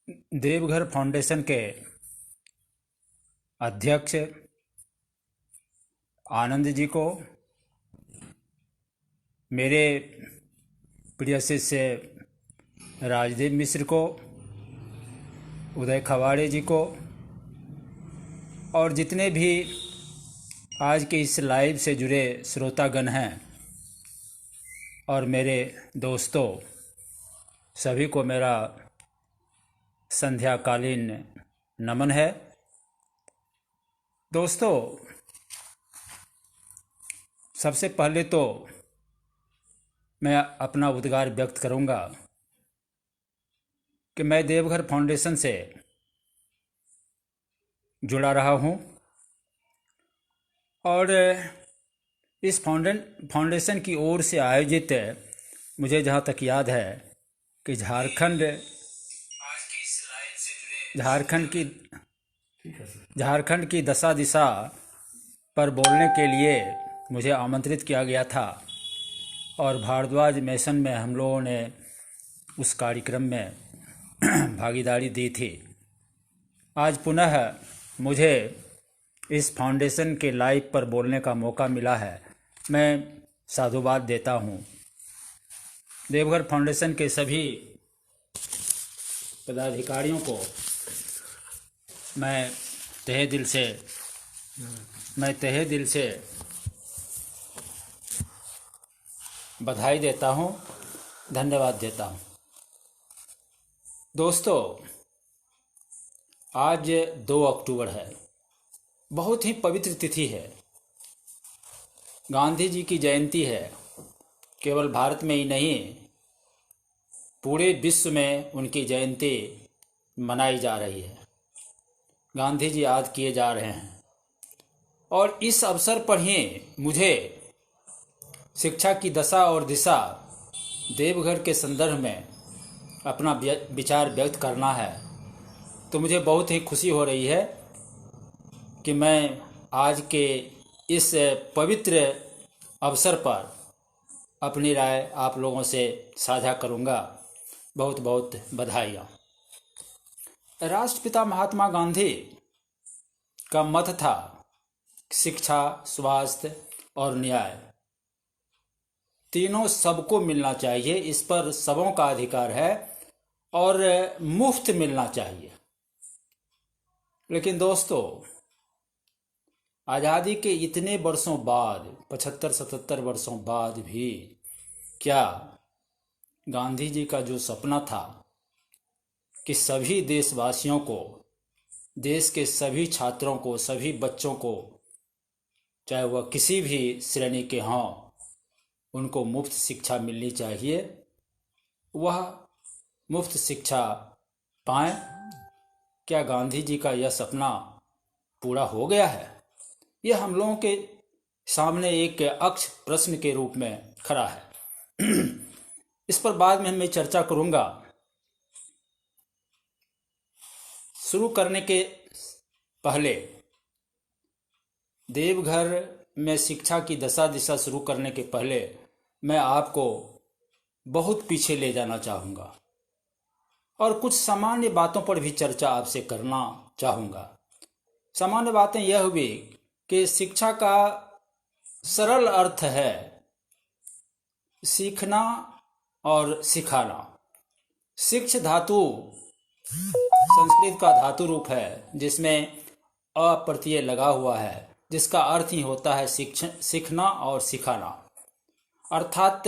Deoghar foundation के अध्यक्ष आनंद जी को, मेरे प्रिय शिष्य राजदेव मिश्र को, उदय खवाड़े जी को और जितने भी आज के इस लाइव से जुड़े श्रोतागण हैं और मेरे दोस्तों, सभी को मेरा संध्याकालीन नमन है। दोस्तों, सबसे पहले तो मैं अपना उद्गार व्यक्त करूंगा कि मैं देवघर फाउंडेशन से जुड़ा रहा हूं और इस फाउंडेशन की ओर से आयोजित, मुझे जहां तक याद है कि झारखंड की दशा दिशा पर बोलने के लिए मुझे आमंत्रित किया गया था और भारद्वाज मिशन में हम लोगों ने उस कार्यक्रम में भागीदारी दी थी। आज पुनः मुझे इस फाउंडेशन के लाइव पर बोलने का मौका मिला है। मैं साधुवाद देता हूँ। देवघर फाउंडेशन के सभी पदाधिकारियों को मैं तहे दिल से बधाई देता हूँ, धन्यवाद देता हूँ। दोस्तों, आज 2 अक्टूबर है, बहुत ही पवित्र तिथि है। गांधी जी की जयंती है। केवल भारत में ही नहीं, पूरे विश्व में उनकी जयंती मनाई जा रही है। गांधी जी याद किए जा रहे हैं और इस अवसर पर ही मुझे शिक्षा की दशा और दिशा देवघर के संदर्भ में अपना विचार व्यक्त करना है। तो मुझे बहुत ही खुशी हो रही है कि मैं आज के इस पवित्र अवसर पर अपनी राय आप लोगों से साझा करूंगा। बहुत बहुत बधाइयाँ। राष्ट्रपिता महात्मा गांधी का मत था शिक्षा, स्वास्थ्य और न्याय तीनों सबको मिलना चाहिए। इस पर सबों का अधिकार है और मुफ्त मिलना चाहिए। लेकिन दोस्तों, आज़ादी के इतने वर्षों बाद, 75-77 वर्षों बाद भी क्या गांधी जी का जो सपना था कि सभी देशवासियों को, देश के सभी छात्रों को, सभी बच्चों को, चाहे वह किसी भी श्रेणी के हों, उनको मुफ्त शिक्षा मिलनी चाहिए, वह मुफ्त शिक्षा पाएं। क्या गांधी जी का यह सपना पूरा हो गया है? यह हम लोगों के सामने एक अक्ष प्रश्न के रूप में खड़ा है। इस पर बाद में मैं चर्चा करूंगा। शुरू करने के पहले, देवघर में शिक्षा की दशा दिशा शुरू करने के पहले मैं आपको बहुत पीछे ले जाना चाहूँगा और कुछ सामान्य बातों पर भी चर्चा आपसे करना चाहूँगा। सामान्य बातें यह हुई कि शिक्षा का सरल अर्थ है सीखना और सिखाना। शिक्ष धातु संस्कृत का धातु रूप है जिसमें अ प्रत्यय लगा हुआ है, जिसका अर्थ ही होता है सीखना और सिखाना। अर्थात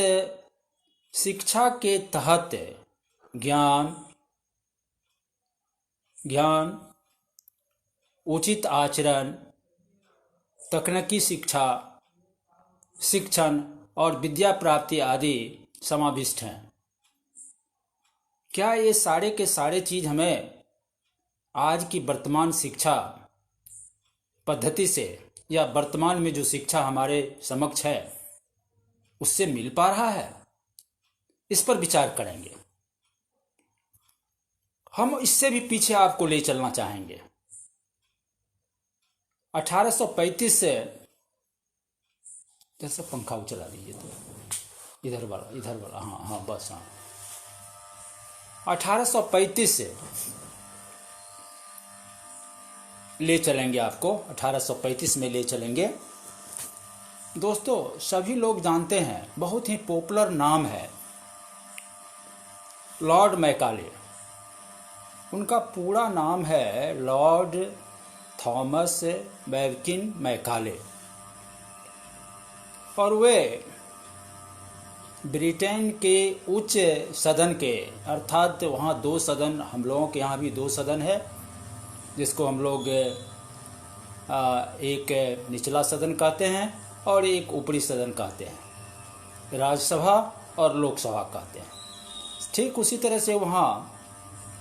शिक्षा के तहत ज्ञान, उचित आचरण, तकनीकी शिक्षा, शिक्षण और विद्या प्राप्ति आदि समाविष्ट हैं। क्या ये सारे के सारे चीज हमें आज की वर्तमान शिक्षा पद्धति से या वर्तमान में जो शिक्षा हमारे समक्ष है उससे मिल पा रहा है? इस पर विचार करेंगे। हम इससे भी पीछे आपको ले चलना चाहेंगे। 1835 से, जैसे पंखा चला दीजिए तो इधर वाला, हाँ बस, हाँ। 1835 से ले चलेंगे, आपको 1835 में ले चलेंगे। दोस्तों, सभी लोग जानते हैं, बहुत ही पॉपुलर नाम है लॉर्ड मैकाले। उनका पूरा नाम है लॉर्ड थॉमस बैबकिन मैकाले, और वे ब्रिटेन के उच्च सदन के, अर्थात वहाँ दो सदन, हम लोगों के यहाँ भी दो सदन है, जिसको हम लोग एक निचला सदन कहते हैं और एक ऊपरी सदन कहते हैं, राज्यसभा और लोकसभा कहते हैं। ठीक उसी तरह से वहाँ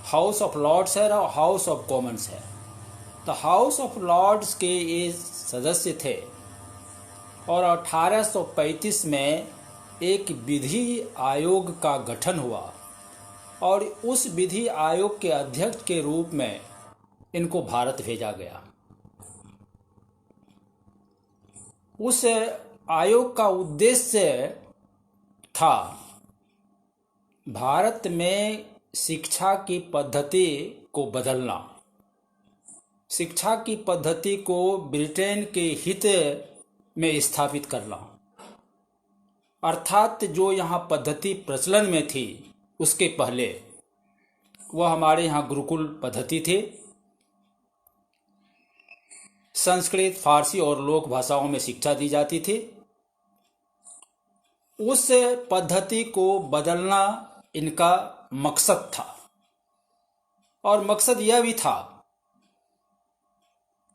हाउस ऑफ लॉर्ड्स है और हाउस ऑफ कॉमन्स है। तो हाउस ऑफ लॉर्ड्स के ये सदस्य थे, और 1835 में एक विधि आयोग का गठन हुआ, और उस विधि आयोग के अध्यक्ष के रूप में इनको भारत भेजा गया। उस आयोग का उद्देश्य था भारत में शिक्षा की पद्धति को बदलना, शिक्षा की पद्धति को ब्रिटेन के हित में स्थापित करना। अर्थात जो यहाँ पद्धति प्रचलन में थी उसके पहले वह हमारे यहाँ गुरुकुल पद्धति थी। संस्कृत, फारसी और लोक भाषाओं में शिक्षा दी जाती थी। उस पद्धति को बदलना इनका मकसद था, और मकसद यह भी था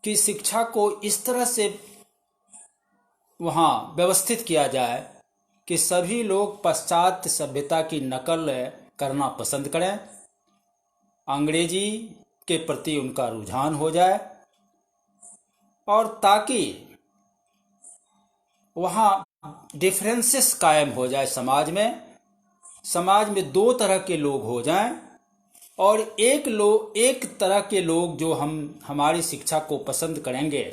कि शिक्षा को इस तरह से वहाँ व्यवस्थित किया जाए कि सभी लोग पाश्चात्य सभ्यता की नकल करना पसंद करें, अंग्रेजी के प्रति उनका रुझान हो जाए, और ताकि वहाँ डिफरेंसेस कायम हो जाए समाज में दो तरह के लोग हो जाएं, और एक तरह के लोग जो हमारी शिक्षा को पसंद करेंगे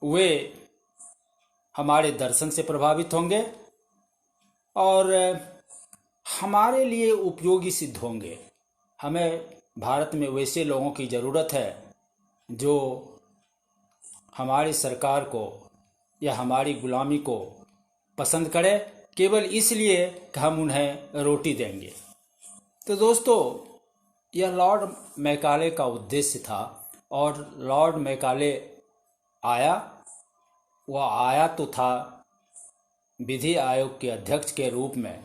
वे हमारे दर्शन से प्रभावित होंगे और हमारे लिए उपयोगी सिद्ध होंगे। हमें भारत में वैसे लोगों की ज़रूरत है जो हमारी सरकार को या हमारी गुलामी को पसंद करे, केवल इसलिए कि हम उन्हें रोटी देंगे। तो दोस्तों, यह लॉर्ड मैकाले का उद्देश्य था, और लॉर्ड मैकाले वह आया तो था विधि आयोग के अध्यक्ष के रूप में,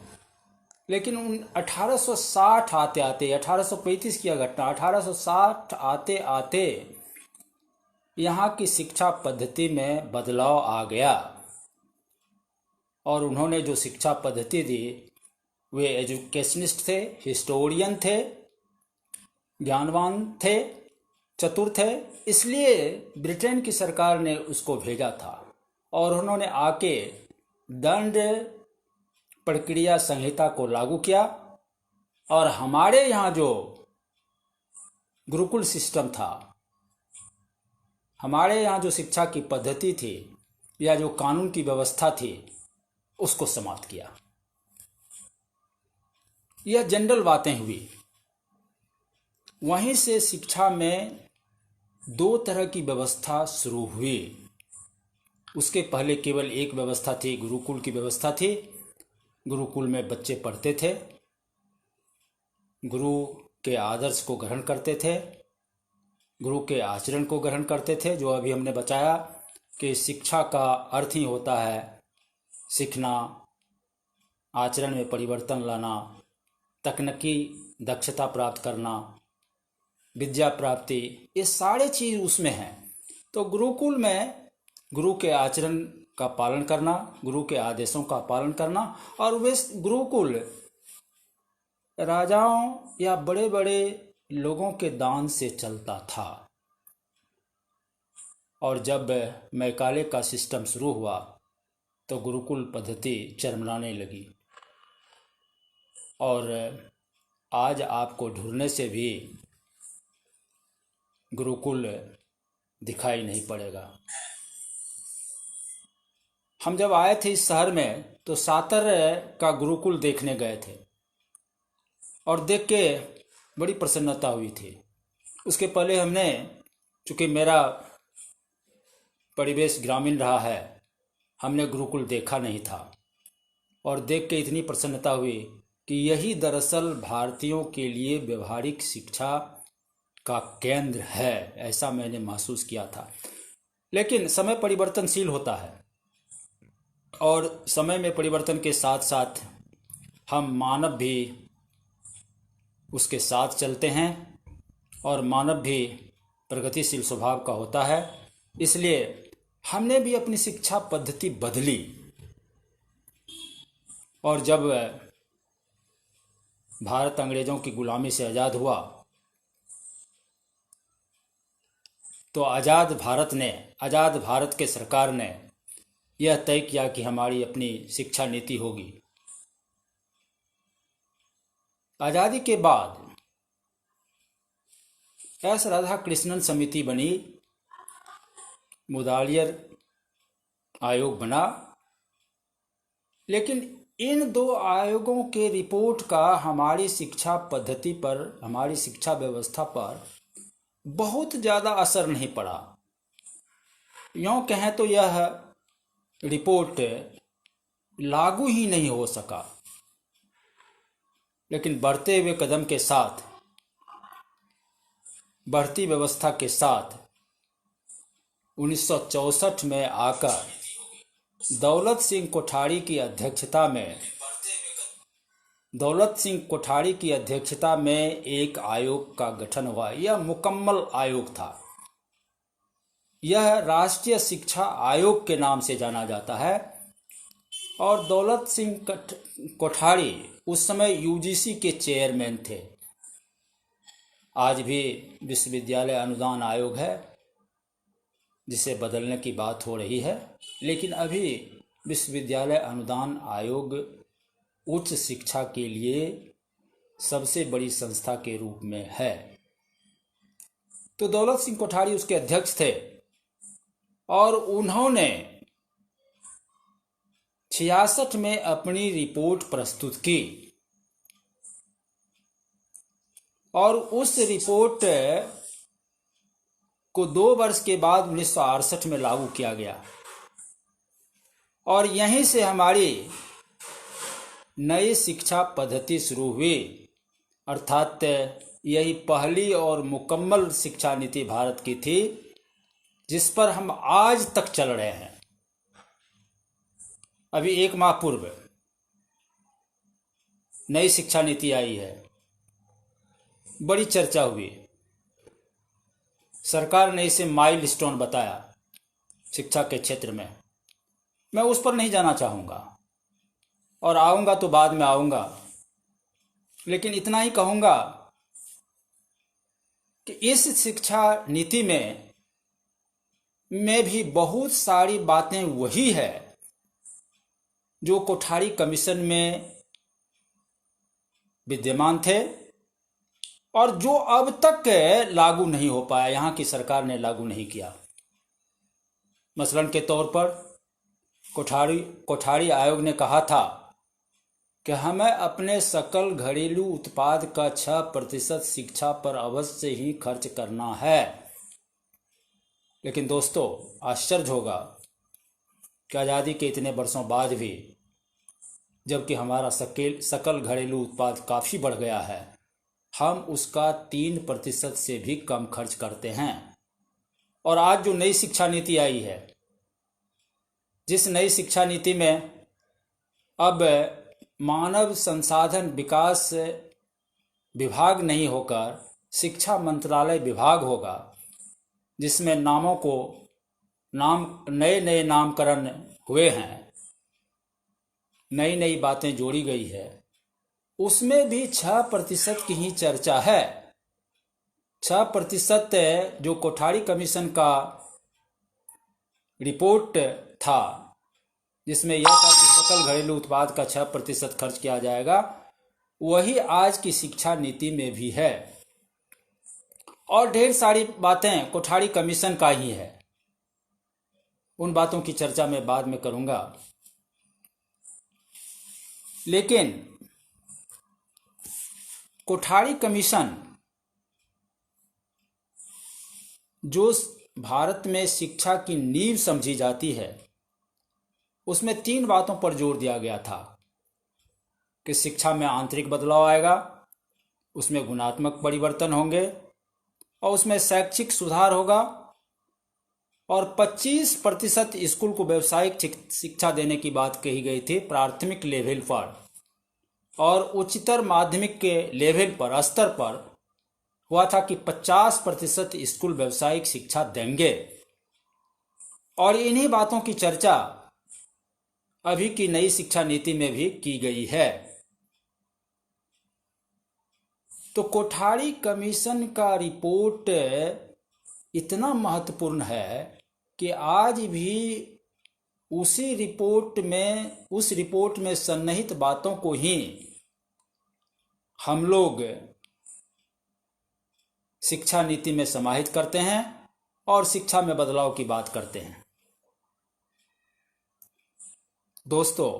लेकिन 1860 आते आते, 1835 की घटना, 1860 आते आते यहाँ की शिक्षा पद्धति में बदलाव आ गया, और उन्होंने जो शिक्षा पद्धति दी वे एजुकेशनिस्ट थे, हिस्टोरियन थे, ज्ञानवान थे, चतुर थे। इसलिए ब्रिटेन की सरकार ने उसको भेजा था, और उन्होंने आके दंड प्रक्रिया संहिता को लागू किया, और हमारे यहाँ जो गुरुकुल सिस्टम था, हमारे यहाँ जो शिक्षा की पद्धति थी या जो कानून की व्यवस्था थी, उसको समाप्त किया। यह जनरल बातें हुई। वहीं से शिक्षा में दो तरह की व्यवस्था शुरू हुई। उसके पहले केवल एक व्यवस्था थी, गुरुकुल की व्यवस्था थी। गुरुकुल में बच्चे पढ़ते थे, गुरु के आदर्श को ग्रहण करते थे, गुरु के आचरण को ग्रहण करते थे। जो अभी हमने बताया कि शिक्षा का अर्थ ही होता है सीखना, आचरण में परिवर्तन लाना, तकनीकी दक्षता प्राप्त करना, विद्या प्राप्ति, ये सारे चीज़ उसमें हैं। तो गुरुकुल में गुरु के आचरण का पालन करना, गुरु के आदेशों का पालन करना, और वे गुरुकुल राजाओं या बड़े बड़े लोगों के दान से चलता था। और जब मैकाले का सिस्टम शुरू हुआ तो गुरुकुल पद्धति चरमराने लगी, और आज आपको ढूंढने से भी गुरुकुल दिखाई नहीं पड़ेगा। हम जब आए थे इस शहर में तो सातर का गुरुकुल देखने गए थे, और देख के बड़ी प्रसन्नता हुई थी। उसके पहले हमने, चूँकि मेरा परिवेश ग्रामीण रहा है, हमने गुरुकुल देखा नहीं था और देख के इतनी प्रसन्नता हुई कि यही दरअसल भारतीयों के लिए व्यवहारिक शिक्षा का केंद्र है, ऐसा मैंने महसूस किया था। लेकिन समय परिवर्तनशील होता है और समय में परिवर्तन के साथ साथ हम मानव भी उसके साथ चलते हैं और मानव भी प्रगतिशील स्वभाव का होता है। इसलिए हमने भी अपनी शिक्षा पद्धति बदली और जब भारत अंग्रेजों की गुलामी से आज़ाद हुआ तो आज़ाद भारत के सरकार ने यह तय किया कि हमारी अपनी शिक्षा नीति होगी। आज़ादी के बाद एस राधा कृष्णन समिति बनी, मुदालियर आयोग बना, लेकिन इन दो आयोगों के रिपोर्ट का हमारी शिक्षा पद्धति पर, हमारी शिक्षा व्यवस्था पर बहुत ज़्यादा असर नहीं पड़ा। यूँ कहें तो यह रिपोर्ट लागू ही नहीं हो सका। लेकिन बढ़ते हुए कदम के साथ, बढ़ती व्यवस्था के साथ 1964 में आकर दौलत सिंह कोठारी की अध्यक्षता में एक आयोग का गठन हुआ। यह मुकम्मल आयोग था। यह राष्ट्रीय शिक्षा आयोग के नाम से जाना जाता है और दौलत सिंह कोठारी उस समय यूजीसी के चेयरमैन थे। आज भी विश्वविद्यालय अनुदान आयोग है, जिसे बदलने की बात हो रही है, लेकिन अभी विश्वविद्यालय अनुदान आयोग उच्च शिक्षा के लिए सबसे बड़ी संस्था के रूप में है। तो दौलत सिंह कोठारी उसके अध्यक्ष थे और उन्होंने 66 में अपनी रिपोर्ट प्रस्तुत की और उस रिपोर्ट को 2 वर्ष के बाद 1968 में लागू किया गया और यहीं से हमारी नई शिक्षा पद्धति शुरू हुई। अर्थात यही पहली और मुकम्मल शिक्षा नीति भारत की थी, जिस पर हम आज तक चल रहे हैं। अभी 1 माह पूर्व नई शिक्षा नीति आई है, बड़ी चर्चा हुई। सरकार ने इसे माइलस्टोन बताया शिक्षा के क्षेत्र में। मैं उस पर नहीं जाना चाहूँगा और आऊँगा तो बाद में आऊँगा, लेकिन इतना ही कहूँगा कि इस शिक्षा नीति में भी बहुत सारी बातें वही है जो कोठारी कमीशन में विद्यमान थे और जो अब तक लागू नहीं हो पाया, यहाँ की सरकार ने लागू नहीं किया। मसलन के तौर पर कोठारी आयोग ने कहा था कि हमें अपने सकल घरेलू उत्पाद का 6% शिक्षा पर अवश्य ही खर्च करना है। लेकिन दोस्तों, आश्चर्य होगा कि आज़ादी के इतने वर्षों बाद भी, जबकि हमारा सकल घरेलू उत्पाद काफ़ी बढ़ गया है, हम उसका 3% से भी कम खर्च करते हैं। और आज जो नई शिक्षा नीति आई है, जिस नई शिक्षा नीति में अब मानव संसाधन विकास विभाग नहीं होकर शिक्षा मंत्रालय विभाग होगा, जिसमें नए नामकरण हुए हैं, नई नई बातें जोड़ी गई है, उसमें भी 6% की ही चर्चा है। 6% जो कोठारी कमीशन का रिपोर्ट था, जिसमें यह था कि सकल घरेलू उत्पाद का 6% खर्च किया जाएगा, वही आज की शिक्षा नीति में भी है। और ढेर सारी बातें कोठारी कमीशन का ही है। उन बातों की चर्चा मैं बाद में करूंगा। लेकिन कोठारी कमीशन जो भारत में शिक्षा की नींव समझी जाती है, उसमें 3 बातों पर जोर दिया गया था कि शिक्षा में आंतरिक बदलाव आएगा, उसमें गुणात्मक परिवर्तन होंगे और उसमें शैक्षिक सुधार होगा और 25% स्कूल को व्यावसायिक शिक्षा देने की बात कही गई थी प्राथमिक लेवल पर, और उच्चतर माध्यमिक के लेवल पर स्तर पर हुआ था कि 50% स्कूल व्यावसायिक शिक्षा देंगे। और इन्हीं बातों की चर्चा अभी की नई शिक्षा नीति में भी की गई है। तो कोठारी कमीशन का रिपोर्ट इतना महत्वपूर्ण है कि आज भी उस रिपोर्ट में सन्निहित बातों को ही हम लोग शिक्षा नीति में समाहित करते हैं और शिक्षा में बदलाव की बात करते हैं। दोस्तों,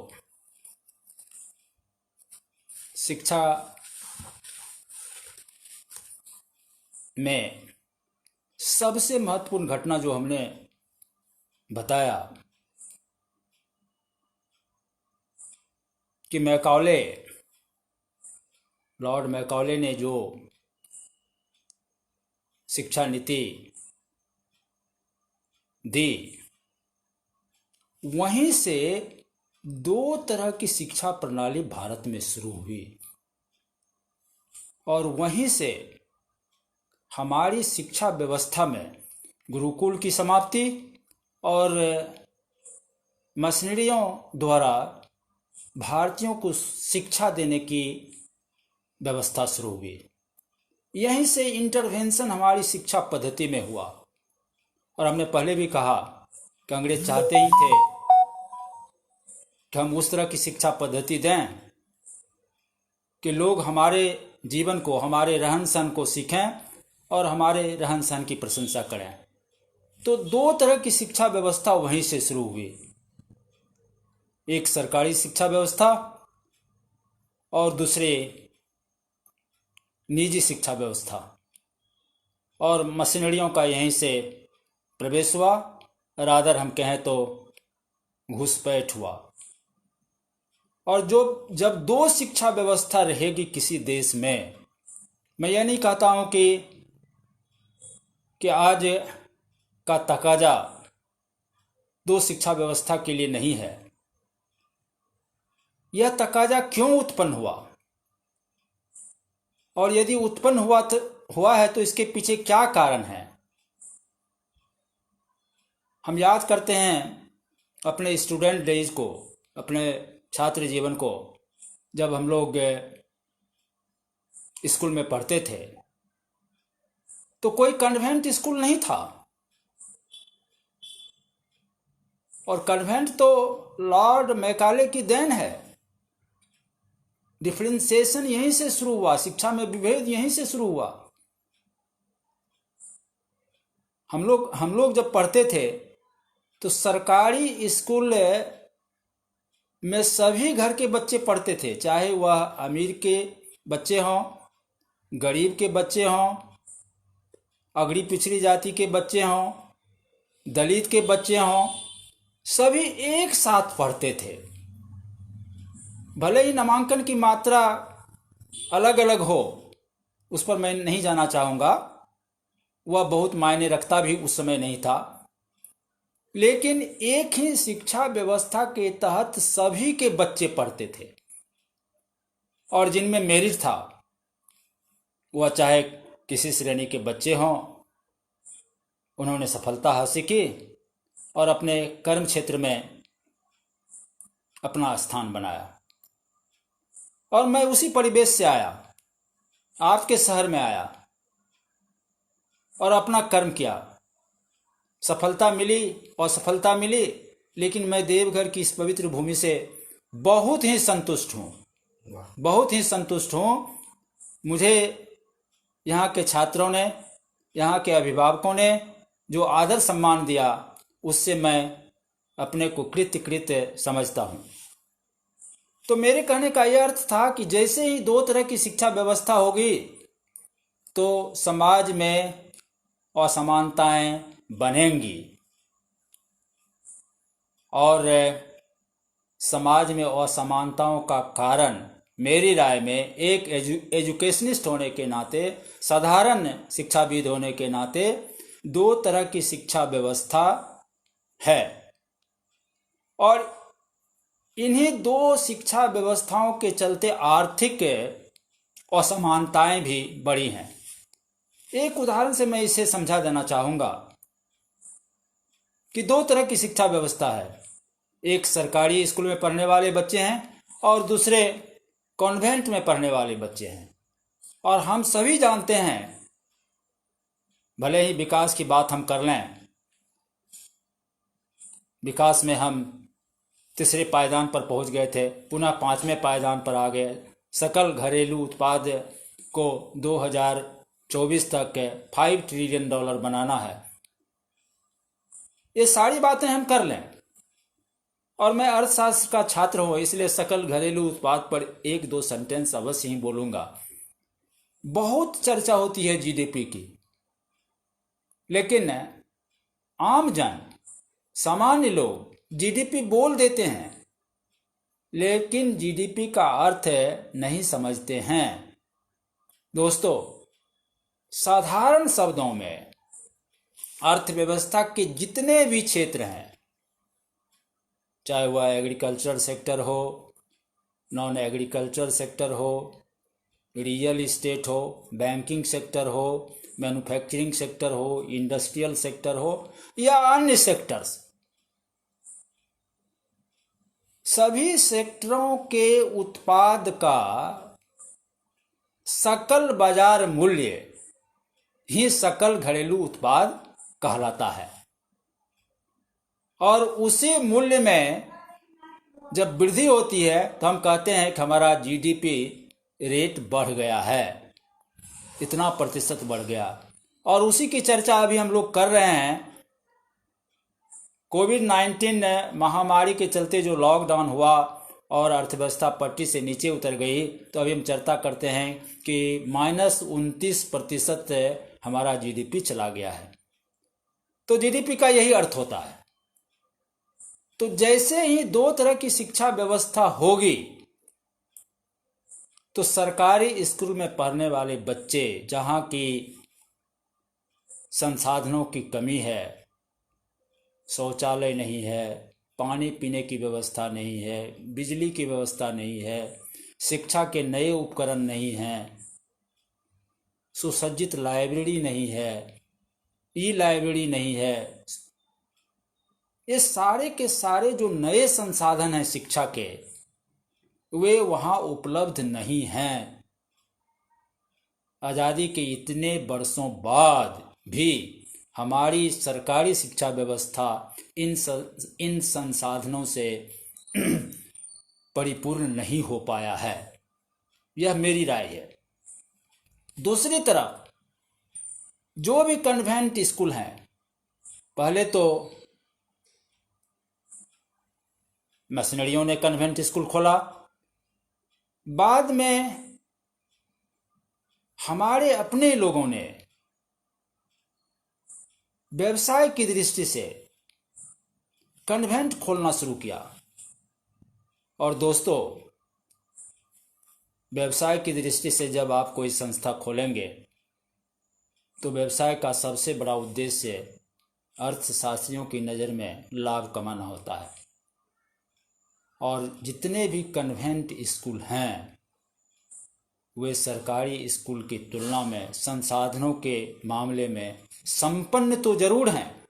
शिक्षा में सबसे महत्वपूर्ण घटना जो हमने बताया कि लॉर्ड मैकॉले ने जो शिक्षा नीति दी, वहीं से 2 तरह की शिक्षा प्रणाली भारत में शुरू हुई और वहीं से हमारी शिक्षा व्यवस्था में गुरुकुल की समाप्ति और मिशनरियों द्वारा भारतीयों को शिक्षा देने की व्यवस्था शुरू हुई। यहीं से इंटरवेंशन हमारी शिक्षा पद्धति में हुआ। और हमने पहले भी कहा कि अंग्रेज चाहते ही थे कि हम उस तरह की शिक्षा पद्धति दें कि लोग हमारे जीवन को, हमारे रहन सहन को सीखें और हमारे रहन सहन की प्रशंसा करें। तो 2 तरह की शिक्षा व्यवस्था वहीं से शुरू हुई, एक सरकारी शिक्षा व्यवस्था और दूसरे निजी शिक्षा व्यवस्था, और मिशनरियों का यहीं से प्रवेश हुआ, रादर हम कहें तो घुसपैठ हुआ। और जब 2 शिक्षा व्यवस्था रहेगी किसी देश में, मैं यह नहीं कहता हूं कि आज का तकाजा 2 शिक्षा व्यवस्था के लिए नहीं है। यह तकाजा क्यों उत्पन्न हुआ और यदि उत्पन्न हुआ है तो इसके पीछे क्या कारण है। हम याद करते हैं अपने स्टूडेंट डेज को, अपने छात्र जीवन को, जब हम लोग स्कूल में पढ़ते थे तो कोई कन्वेंट स्कूल नहीं था, और कन्वेंट तो लॉर्ड मैकाले की देन है। डिफरेंशिएशन यहीं से शुरू हुआ, शिक्षा में विभेद यहीं से शुरू हुआ। हम लोग जब पढ़ते थे तो सरकारी स्कूल में सभी घर के बच्चे पढ़ते थे, चाहे वह अमीर के बच्चे हों, गरीब के बच्चे हों, अगड़ी पिछड़ी जाति के बच्चे हों, दलित के बच्चे हों, सभी एक साथ पढ़ते थे। भले ही नामांकन की मात्रा अलग अलग हो, उस पर मैं नहीं जाना चाहूँगा, वह बहुत मायने रखता भी उस समय नहीं था, लेकिन एक ही शिक्षा व्यवस्था के तहत सभी के बच्चे पढ़ते थे। और जिनमें मेरिट था, वह चाहे किसी श्रेणी के बच्चे हों, उन्होंने सफलता हासिल की और अपने कर्म क्षेत्र में अपना स्थान बनाया। और मैं उसी परिवेश से आया, आपके शहर में आया और अपना कर्म किया। सफलता मिली, असफलता मिली, लेकिन मैं देवघर की इस पवित्र भूमि से बहुत ही संतुष्ट हूँ, बहुत ही संतुष्ट हूँ। मुझे यहाँ के छात्रों ने, यहाँ के अभिभावकों ने जो आदर सम्मान दिया, उससे मैं अपने को कृत्य समझता हूँ। तो मेरे कहने का यह अर्थ था कि जैसे ही 2 तरह की शिक्षा व्यवस्था होगी तो समाज में असमानताएं बनेंगी और समाज में असमानताओं का कारण मेरी राय में एक एजुकेशनिस्ट होने के नाते, साधारण शिक्षाविद होने के नाते, दो तरह की शिक्षा व्यवस्था है और इन्हीं दो शिक्षा व्यवस्थाओं के चलते आर्थिक असमानताएं भी बढ़ी हैं। एक उदाहरण से मैं इसे समझा देना चाहूंगा कि दो तरह की शिक्षा व्यवस्था है। एक सरकारी स्कूल में पढ़ने वाले बच्चे हैं और दूसरे कॉन्वेंट में पढ़ने वाले बच्चे हैं। और हम सभी जानते हैं, भले ही विकास की बात हम कर लें, विकास में हम तीसरे पायदान पर पहुंच गए थे, पुनः पांचवें पायदान पर आ गए। सकल घरेलू उत्पाद को 2024 तक $5 ट्रिलियन बनाना है। ये सारी बातें हम कर लें और मैं अर्थशास्त्र का छात्र हूं, इसलिए सकल घरेलू उत्पाद पर एक दो सेंटेंस अवश्य ही बोलूंगा। बहुत चर्चा होती है जीडीपी की, लेकिन आम जन, सामान्य लोग जीडीपी बोल देते हैं लेकिन जीडीपी का अर्थ नहीं समझते हैं। दोस्तों, साधारण शब्दों में अर्थव्यवस्था के जितने भी क्षेत्र हैं, चाहे वह एग्रीकल्चर सेक्टर हो, नॉन एग्रीकल्चर सेक्टर हो, रियल इस्टेट हो, बैंकिंग सेक्टर हो, मैन्युफैक्चरिंग सेक्टर हो, इंडस्ट्रियल सेक्टर हो या अन्य सेक्टर्स, सभी सेक्टरों के उत्पाद का सकल बाजार मूल्य ही सकल घरेलू उत्पाद कहलाता है। और उसी मूल्य में जब वृद्धि होती है तो हम कहते हैं कि हमारा जीडीपी रेट बढ़ गया है, इतना प्रतिशत बढ़ गया। और उसी की चर्चा अभी हम लोग कर रहे हैं। कोविड-19 महामारी के चलते जो लॉकडाउन हुआ और अर्थव्यवस्था पट्टी से नीचे उतर गई, तो अभी हम चर्चा करते हैं कि -29% हमारा जीडीपी चला गया है। तो जीडीपी का यही अर्थ होता है। तो जैसे ही दो तरह की शिक्षा व्यवस्था होगी तो सरकारी स्कूल में पढ़ने वाले बच्चे, जहां की संसाधनों की कमी है, शौचालय नहीं है, पानी पीने की व्यवस्था नहीं है, बिजली की व्यवस्था नहीं है, शिक्षा के नए उपकरण नहीं हैं, सुसज्जित लाइब्रेरी नहीं है, ई लाइब्रेरी नहीं है, ये सारे के सारे जो नए संसाधन हैं शिक्षा के, वे वहाँ उपलब्ध नहीं हैं। आज़ादी के इतने वर्षों बाद भी हमारी सरकारी शिक्षा व्यवस्था इन संसाधनों से परिपूर्ण नहीं हो पाया है। यह मेरी राय है। दूसरी तरफ जो भी कन्वेंट स्कूल हैं, पहले तो मिशनरियों ने कन्वेंट स्कूल खोला, बाद में हमारे अपने लोगों ने व्यवसाय की दृष्टि से कन्वेंट खोलना शुरू किया। और दोस्तों, व्यवसाय की दृष्टि से जब आप कोई संस्था खोलेंगे तो व्यवसाय का सबसे बड़ा उद्देश्य अर्थशास्त्रियों की नज़र में लाभ कमाना होता है। और जितने भी कन्वेंट स्कूल हैं वे सरकारी स्कूल की तुलना में संसाधनों के मामले में संपन्न तो जरूर हैं,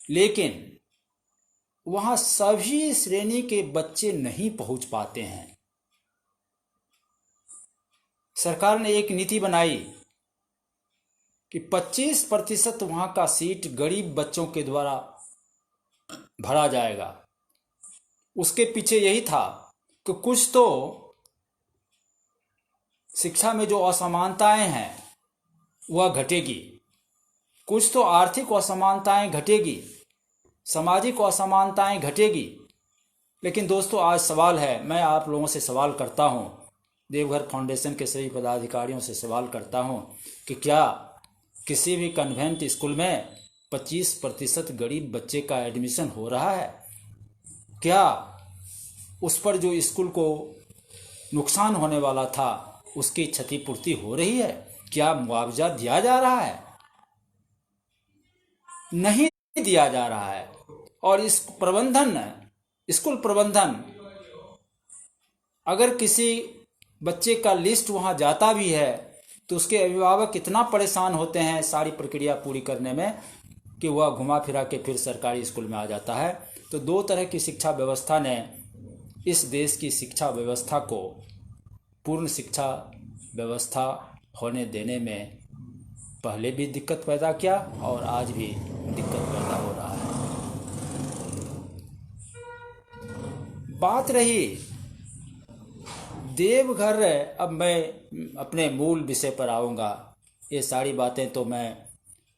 लेकिन वहां सभी श्रेणी के बच्चे नहीं पहुंच पाते हैं। सरकार ने एक नीति बनाई कि 25% वहां का सीट गरीब बच्चों के द्वारा भरा जाएगा। उसके पीछे यही था कि कुछ तो शिक्षा में जो असमानताएं हैं वह घटेगी, कुछ तो आर्थिक असमानताएं घटेगी, सामाजिक असमानताएं घटेगी। लेकिन दोस्तों, आज सवाल है, मैं आप लोगों से सवाल करता हूं, देवघर फाउंडेशन के सभी पदाधिकारियों से सवाल करता हूं कि क्या किसी भी कन्वेंट स्कूल में 25% गरीब बच्चे का एडमिशन हो रहा है। क्या उस पर जो स्कूल को नुकसान होने वाला था उसकी क्षतिपूर्ति हो रही है? क्या मुआवजा दिया जा रहा है? नहीं दिया जा रहा है। और इस स्कूल प्रबंधन अगर किसी बच्चे का लिस्ट वहां जाता भी है तो उसके अभिभावक इतना परेशान होते हैं सारी प्रक्रिया पूरी करने में कि वह घुमा फिरा के फिर सरकारी स्कूल में आ जाता है। तो दो तरह की शिक्षा व्यवस्था ने इस देश की शिक्षा व्यवस्था को पूर्ण शिक्षा व्यवस्था होने देने में पहले भी दिक्कत पैदा किया और आज भी दिक्कत पैदा हो रहा है। बात रही देवघर, अब मैं अपने मूल विषय पर आऊँगा। ये सारी बातें तो मैं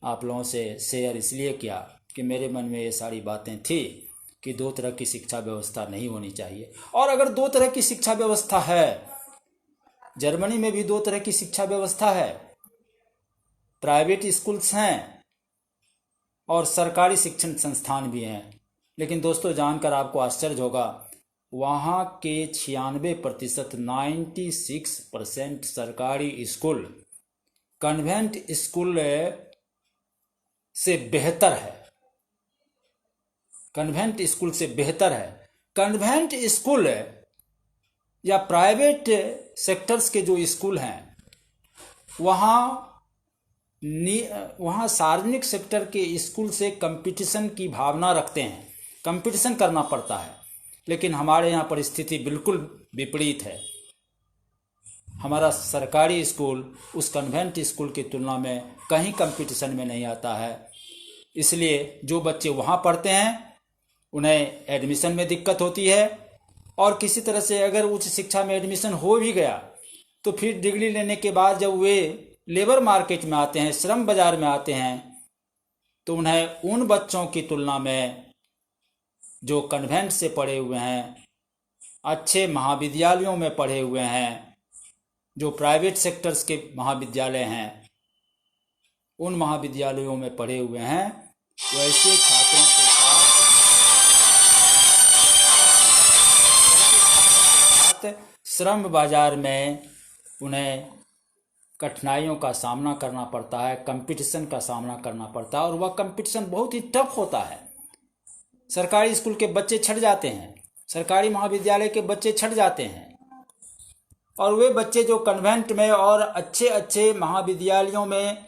आप लोगों से शेयर इसलिए किया कि मेरे मन में ये सारी बातें थी कि दो तरह की शिक्षा व्यवस्था नहीं होनी चाहिए। और अगर दो तरह की शिक्षा व्यवस्था है, जर्मनी में भी दो तरह की शिक्षा व्यवस्था है, प्राइवेट स्कूल्स हैं और सरकारी शिक्षण संस्थान भी हैं। लेकिन दोस्तों जानकर आपको आश्चर्य होगा, वहाँ के 96% 96% सरकारी स्कूल कन्वेंट स्कूल से बेहतर है। कन्वेंट स्कूल से बेहतर है। कन्वेंट स्कूल या प्राइवेट सेक्टर्स के जो स्कूल हैं वहाँ सार्वजनिक सेक्टर के स्कूल से कंपटीशन की भावना रखते हैं, कंपटीशन करना पड़ता है। लेकिन हमारे यहाँ परिस्थिति बिल्कुल विपरीत है। हमारा सरकारी स्कूल उस कन्वेंट स्कूल की तुलना में कहीं कंपटीशन में नहीं आता है। इसलिए जो बच्चे वहाँ पढ़ते हैं उन्हें एडमिशन में दिक्कत होती है, और किसी तरह से अगर उच्च शिक्षा में एडमिशन हो भी गया तो फिर डिग्री लेने के बाद जब वे लेबर मार्केट में आते हैं, श्रम बाजार में आते हैं, तो उन्हें उन बच्चों की तुलना में जो कन्वेंट से पढ़े हुए हैं, अच्छे महाविद्यालयों में पढ़े हुए हैं, जो प्राइवेट सेक्टर्स के महाविद्यालय हैं, उन महाविद्यालयों में पढ़े हुए हैं, वैसे छात्रों के साथ श्रम बाजार में उन्हें कठिनाइयों का सामना करना पड़ता है, कंपटीशन का सामना करना पड़ता है, और वह कंपटीशन बहुत ही टफ होता है। सरकारी स्कूल के बच्चे छट जाते हैं, सरकारी महाविद्यालय के बच्चे छट जाते हैं, और वे बच्चे जो कन्वेंट में और अच्छे अच्छे महाविद्यालयों में,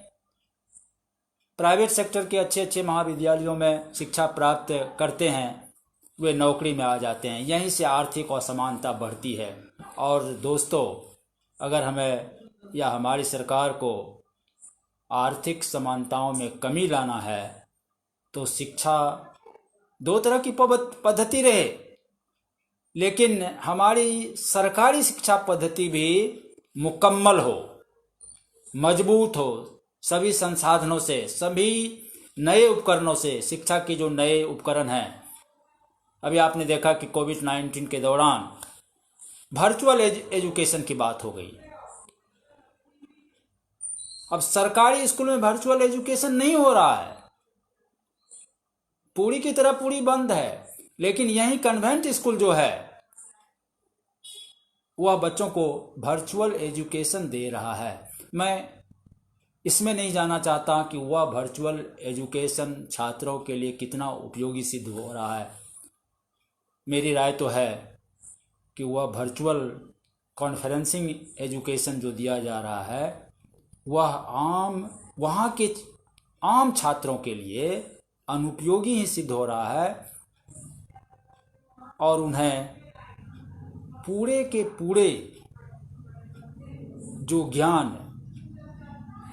प्राइवेट सेक्टर के अच्छे अच्छे महाविद्यालयों में शिक्षा प्राप्त करते हैं, वे नौकरी में आ जाते हैं। यहीं से आर्थिक असमानता बढ़ती है। और दोस्तों, अगर हमें या हमारी सरकार को आर्थिक समानताओं में कमी लाना है तो शिक्षा दो तरह की पद्धति रहे, लेकिन हमारी सरकारी शिक्षा पद्धति भी मुकम्मल हो, मजबूत हो, सभी संसाधनों से, सभी नए उपकरणों से। शिक्षा के जो नए उपकरण हैं, अभी आपने देखा कि कोविड-19 के दौरान वर्चुअल एजुकेशन की बात हो गई। अब सरकारी स्कूल में वर्चुअल एजुकेशन नहीं हो रहा है, पूरी की तरह पूरी बंद है। लेकिन यही कन्वेंट स्कूल जो है वह बच्चों को वर्चुअल एजुकेशन दे रहा है। मैं इसमें नहीं जाना चाहता कि वह वर्चुअल एजुकेशन छात्रों के लिए कितना उपयोगी सिद्ध हो रहा है। मेरी राय तो है कि वह वर्चुअल कॉन्फ्रेंसिंग एजुकेशन जो दिया जा रहा है वह वहाँ के आम छात्रों के लिए अनुपयोगी ही सिद्ध हो रहा है, और उन्हें पूरे के पूरे जो ज्ञान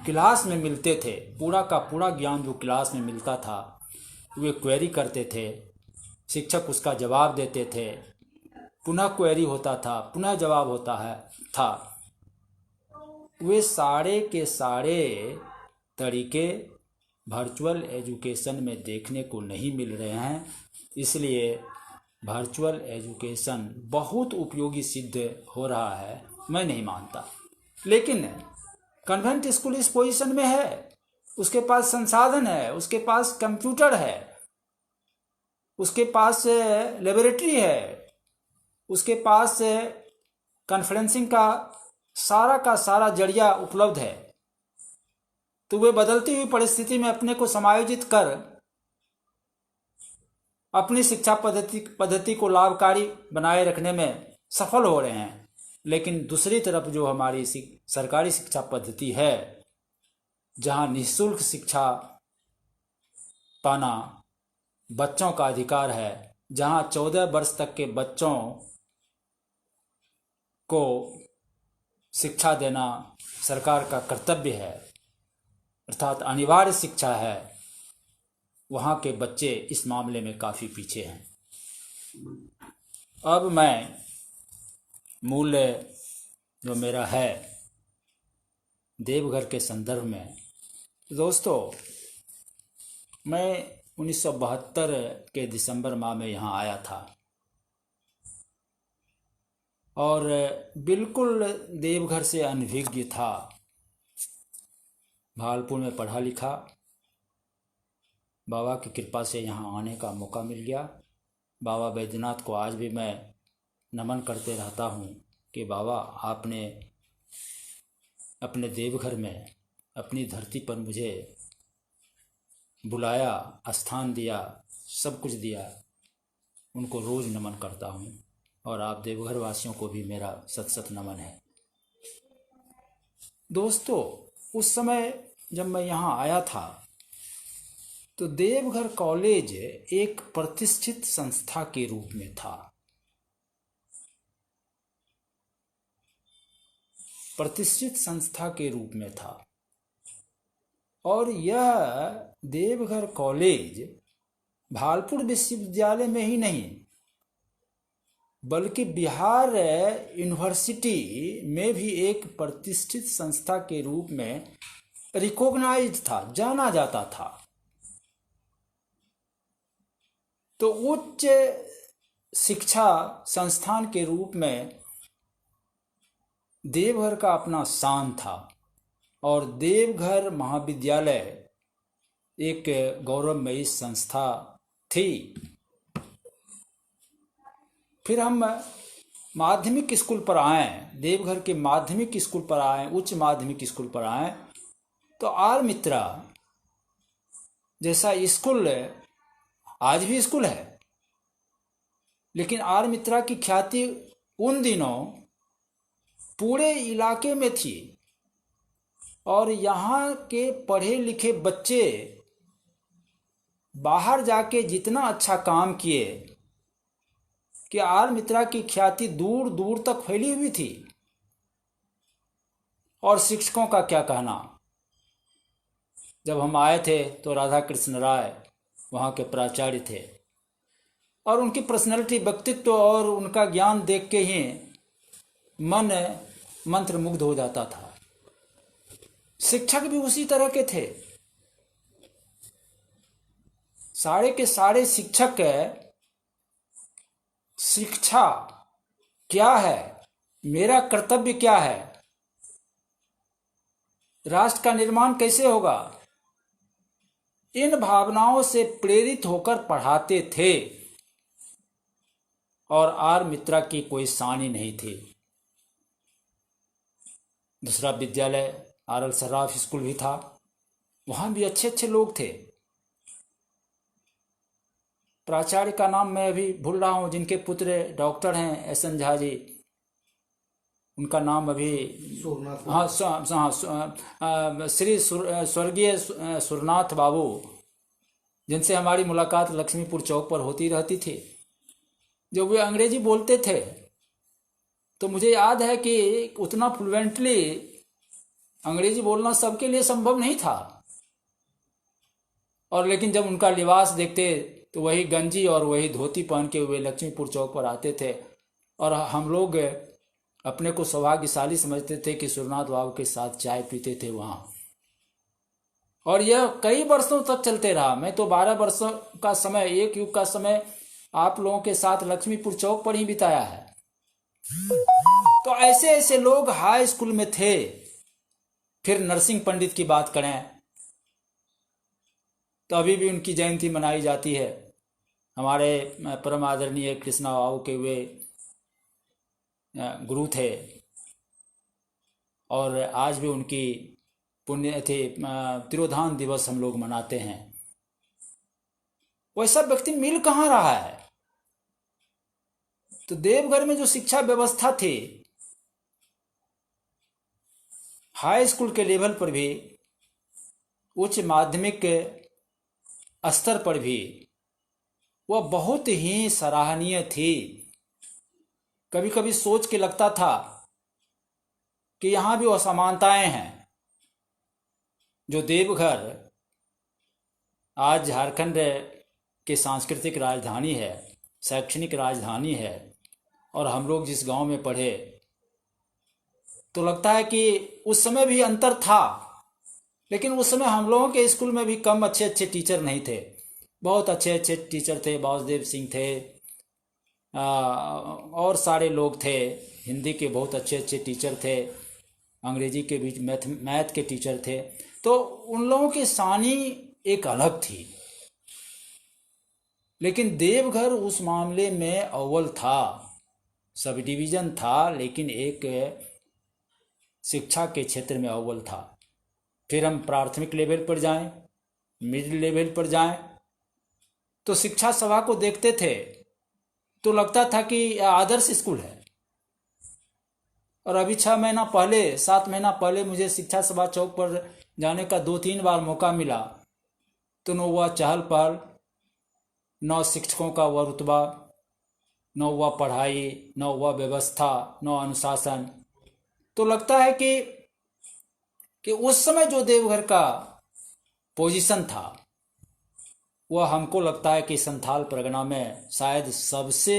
क्लास में मिलते थे, पूरा का पूरा ज्ञान जो क्लास में मिलता था, वे क्वेरी करते थे, शिक्षक उसका जवाब देते थे, पुनः क्वेरी होता था, पुनः जवाब होता था। वे सारे के सारे तरीके वर्चुअल एजुकेशन में देखने को नहीं मिल रहे हैं। इसलिए वर्चुअल एजुकेशन बहुत उपयोगी सिद्ध हो रहा है, मैं नहीं मानता। लेकिन कन्वेंट स्कूल इस पोजीशन में है उसके पास संसाधन है, उसके पास कंप्यूटर है, उसके पास लेबोरेटरी है, उसके पास कॉन्फ्रेंसिंग का सारा जरिया उपलब्ध है। तो वे बदलती हुई परिस्थिति में अपने को समायोजित कर अपनी शिक्षा पद्धति को लाभकारी बनाए रखने में सफल हो रहे हैं। लेकिन दूसरी तरफ जो हमारी सरकारी शिक्षा पद्धति है, जहां निःशुल्क शिक्षा पाना बच्चों का अधिकार है, जहां 14 वर्ष तक के बच्चों को शिक्षा देना सरकार का कर्तव्य है, अर्थात अनिवार्य शिक्षा है, वहाँ के बच्चे इस मामले में काफ़ी पीछे हैं। अब मैं मूल्य जो मेरा है देवघर के संदर्भ में, दोस्तों मैं 1972 के दिसंबर माह में यहाँ आया था और बिल्कुल देवघर से अनभिज्ञ था। भागलपुर में पढ़ा लिखा, बाबा की कृपा से यहाँ आने का मौका मिल गया। बाबा बैद्यनाथ को आज भी मैं नमन करते रहता हूँ कि बाबा आपने अपने देवघर में अपनी धरती पर मुझे बुलाया, स्थान दिया, सब कुछ दिया। उनको रोज़ नमन करता हूँ और आप देवघर वासियों को भी मेरा सत सत नमन है। दोस्तों उस समय जब मैं यहाँ आया था तो देवघर कॉलेज एक प्रतिष्ठित संस्था के रूप में था। प्रतिष्ठित संस्था के रूप में था और यह देवघर कॉलेज भागलपुर विश्वविद्यालय में ही नहीं बल्कि बिहार यूनिवर्सिटी में भी एक प्रतिष्ठित संस्था के रूप में रिकॉग्नाइज्ड था, जाना जाता था। तो उच्च शिक्षा संस्थान के रूप में देवघर का अपना शान था और देवघर महाविद्यालय एक गौरवमयी संस्था थी। फिर हम माध्यमिक स्कूल पर आए, देवघर के माध्यमिक स्कूल पर आए, उच्च माध्यमिक स्कूल पर आए तो आर मित्रा जैसा स्कूल आज भी स्कूल है, लेकिन आर मित्रा की ख्याति उन दिनों पूरे इलाके में थी और यहाँ के पढ़े लिखे बच्चे बाहर जाके जितना अच्छा काम किए कि आर मित्रा की ख्याति दूर दूर तक फैली हुई थी। और शिक्षकों का क्या कहना, जब हम आए थे तो राधा कृष्ण राय वहाँ के प्राचार्य थे और उनकी पर्सनैलिटी, व्यक्तित्व और उनका ज्ञान देख के ही मन मंत्रमुग्ध हो जाता था। शिक्षक भी उसी तरह के थे, सारे के सारे शिक्षक शिक्षा क्या है, मेरा कर्तव्य क्या है, राष्ट्र का निर्माण कैसे होगा, इन भावनाओं से प्रेरित होकर पढ़ाते थे। और आर मित्रा की कोई सानी नहीं थी। दूसरा विद्यालय आर एल सर्राफ स्कूल भी था, वहां भी अच्छे अच्छे लोग थे। प्राचार्य का नाम मैं अभी भूल रहा हूं, जिनके पुत्र डॉक्टर हैं एस एन झा जी, उनका नाम अभी श्री स्वर्गीय सुरनाथ बाबू, जिनसे हमारी मुलाकात लक्ष्मीपुर चौक पर होती रहती थी। जब वे अंग्रेजी बोलते थे तो मुझे याद है कि उतना फ्लुएंटली अंग्रेजी बोलना सबके लिए संभव नहीं था, और लेकिन जब उनका लिबास देखते तो वही गंजी और वही धोती पहन के वे लक्ष्मीपुर चौक पर आते थे और हम लोग अपने को सौभाग्यशाली समझते थे कि सुरनाथ बाबू के साथ चाय पीते थे वहां। और यह कई वर्षों तक चलते रहा। मैं तो 12 वर्षों का समय, एक युग का समय आप लोगों के साथ लक्ष्मीपुर चौक पर ही बिताया है। तो ऐसे ऐसे लोग हाई स्कूल में थे। फिर नरसिंह पंडित की बात करें तो अभी भी उनकी जयंती मनाई जाती है। हमारे परम आदरणीय कृष्णा बाबू के वे गुरु थे और आज भी उनकी पुण्यतिथि तिरोधान दिवस हम लोग मनाते हैं। वैसा व्यक्ति मिल कहाँ रहा है? तो देवघर में जो शिक्षा व्यवस्था थी, हाई स्कूल के लेवल पर भी, उच्च माध्यमिक के स्तर पर भी वह बहुत ही सराहनीय थी। कभी कभी सोच के लगता था कि यहां भी असमानताएं हैं। जो देवघर आज झारखंड की सांस्कृतिक राजधानी है, शैक्षणिक राजधानी है, और हम लोग जिस गांव में पढ़े, तो लगता है कि उस समय भी अंतर था, लेकिन उस समय हम लोगों के स्कूल में भी कम अच्छे अच्छे टीचर नहीं थे। बहुत अच्छे अच्छे टीचर थे। वासुदेव सिंह थे, और सारे लोग थे। हिंदी के बहुत अच्छे अच्छे टीचर थे, अंग्रेजी के भी, मैथ के टीचर थे। तो उन लोगों की शानी एक अलग थी। लेकिन देवघर उस मामले में अव्वल था। सब डिवीजन था, लेकिन एक शिक्षा के क्षेत्र में अव्वल था। फिर हम प्राथमिक लेवल पर जाएं, मिडिल लेवल पर जाएं, तो शिक्षा सभा को देखते थे तो लगता था कि आदर्श स्कूल है। और अभी 6 महीना पहले, 7 महीना पहले मुझे शिक्षा सभा चौक पर जाने का 2-3 बार मौका मिला। तो न हुआ चहल पहल, न शिक्षकों का हुआ रुतबा, न हुआ पढ़ाई, न हुआ व्यवस्था, न अनुशासन। तो लगता है कि उस समय जो देवघर का पोजीशन था, वह हमको लगता है कि संथाल परगना में शायद सबसे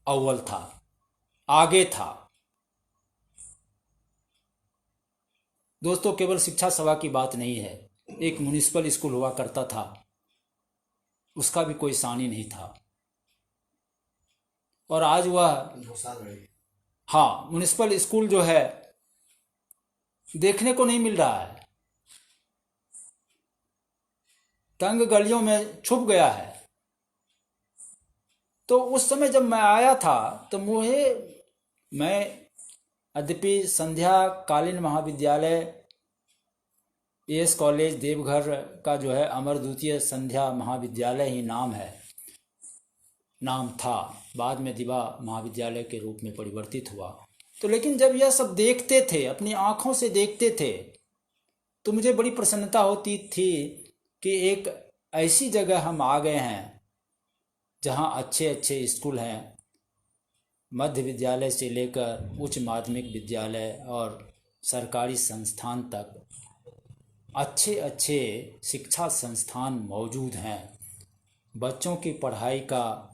अव्वल था, आगे था। दोस्तों, केवल शिक्षा सभा की बात नहीं है। एक म्युनिसिपल स्कूल हुआ करता था, उसका भी कोई सानी नहीं था। और आज वह, हाँ, म्युनिसिपल स्कूल जो है देखने को नहीं मिल रहा है, तंग गलियों में छुप गया है। तो उस समय जब मैं आया था तो मैं यद्यपि संध्या कालीन महाविद्यालय एएस कॉलेज देवघर का जो है अमर द्वितीय संध्या महाविद्यालय ही नाम था। बाद में दिवा महाविद्यालय के रूप में परिवर्तित हुआ। तो लेकिन जब यह सब देखते थे, अपनी आंखों से देखते थे, तो मुझे बड़ी प्रसन्नता होती थी कि एक ऐसी जगह हम आ गए हैं जहां अच्छे अच्छे स्कूल हैं। मध्य विद्यालय से लेकर उच्च माध्यमिक विद्यालय और सरकारी संस्थान तक अच्छे अच्छे शिक्षा संस्थान मौजूद हैं। बच्चों की पढ़ाई का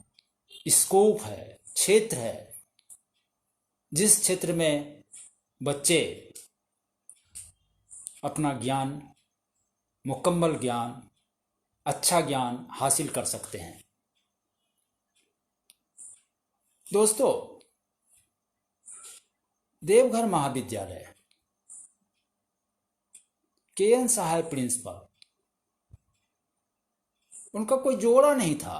स्कोप है, क्षेत्र है, जिस क्षेत्र में बच्चे अपना ज्ञान, मुकम्मल ज्ञान, अच्छा ज्ञान हासिल कर सकते हैं। दोस्तों, देवघर महाविद्यालय, के.एन. साहब प्रिंसिपल, उनका कोई जोड़ा नहीं था।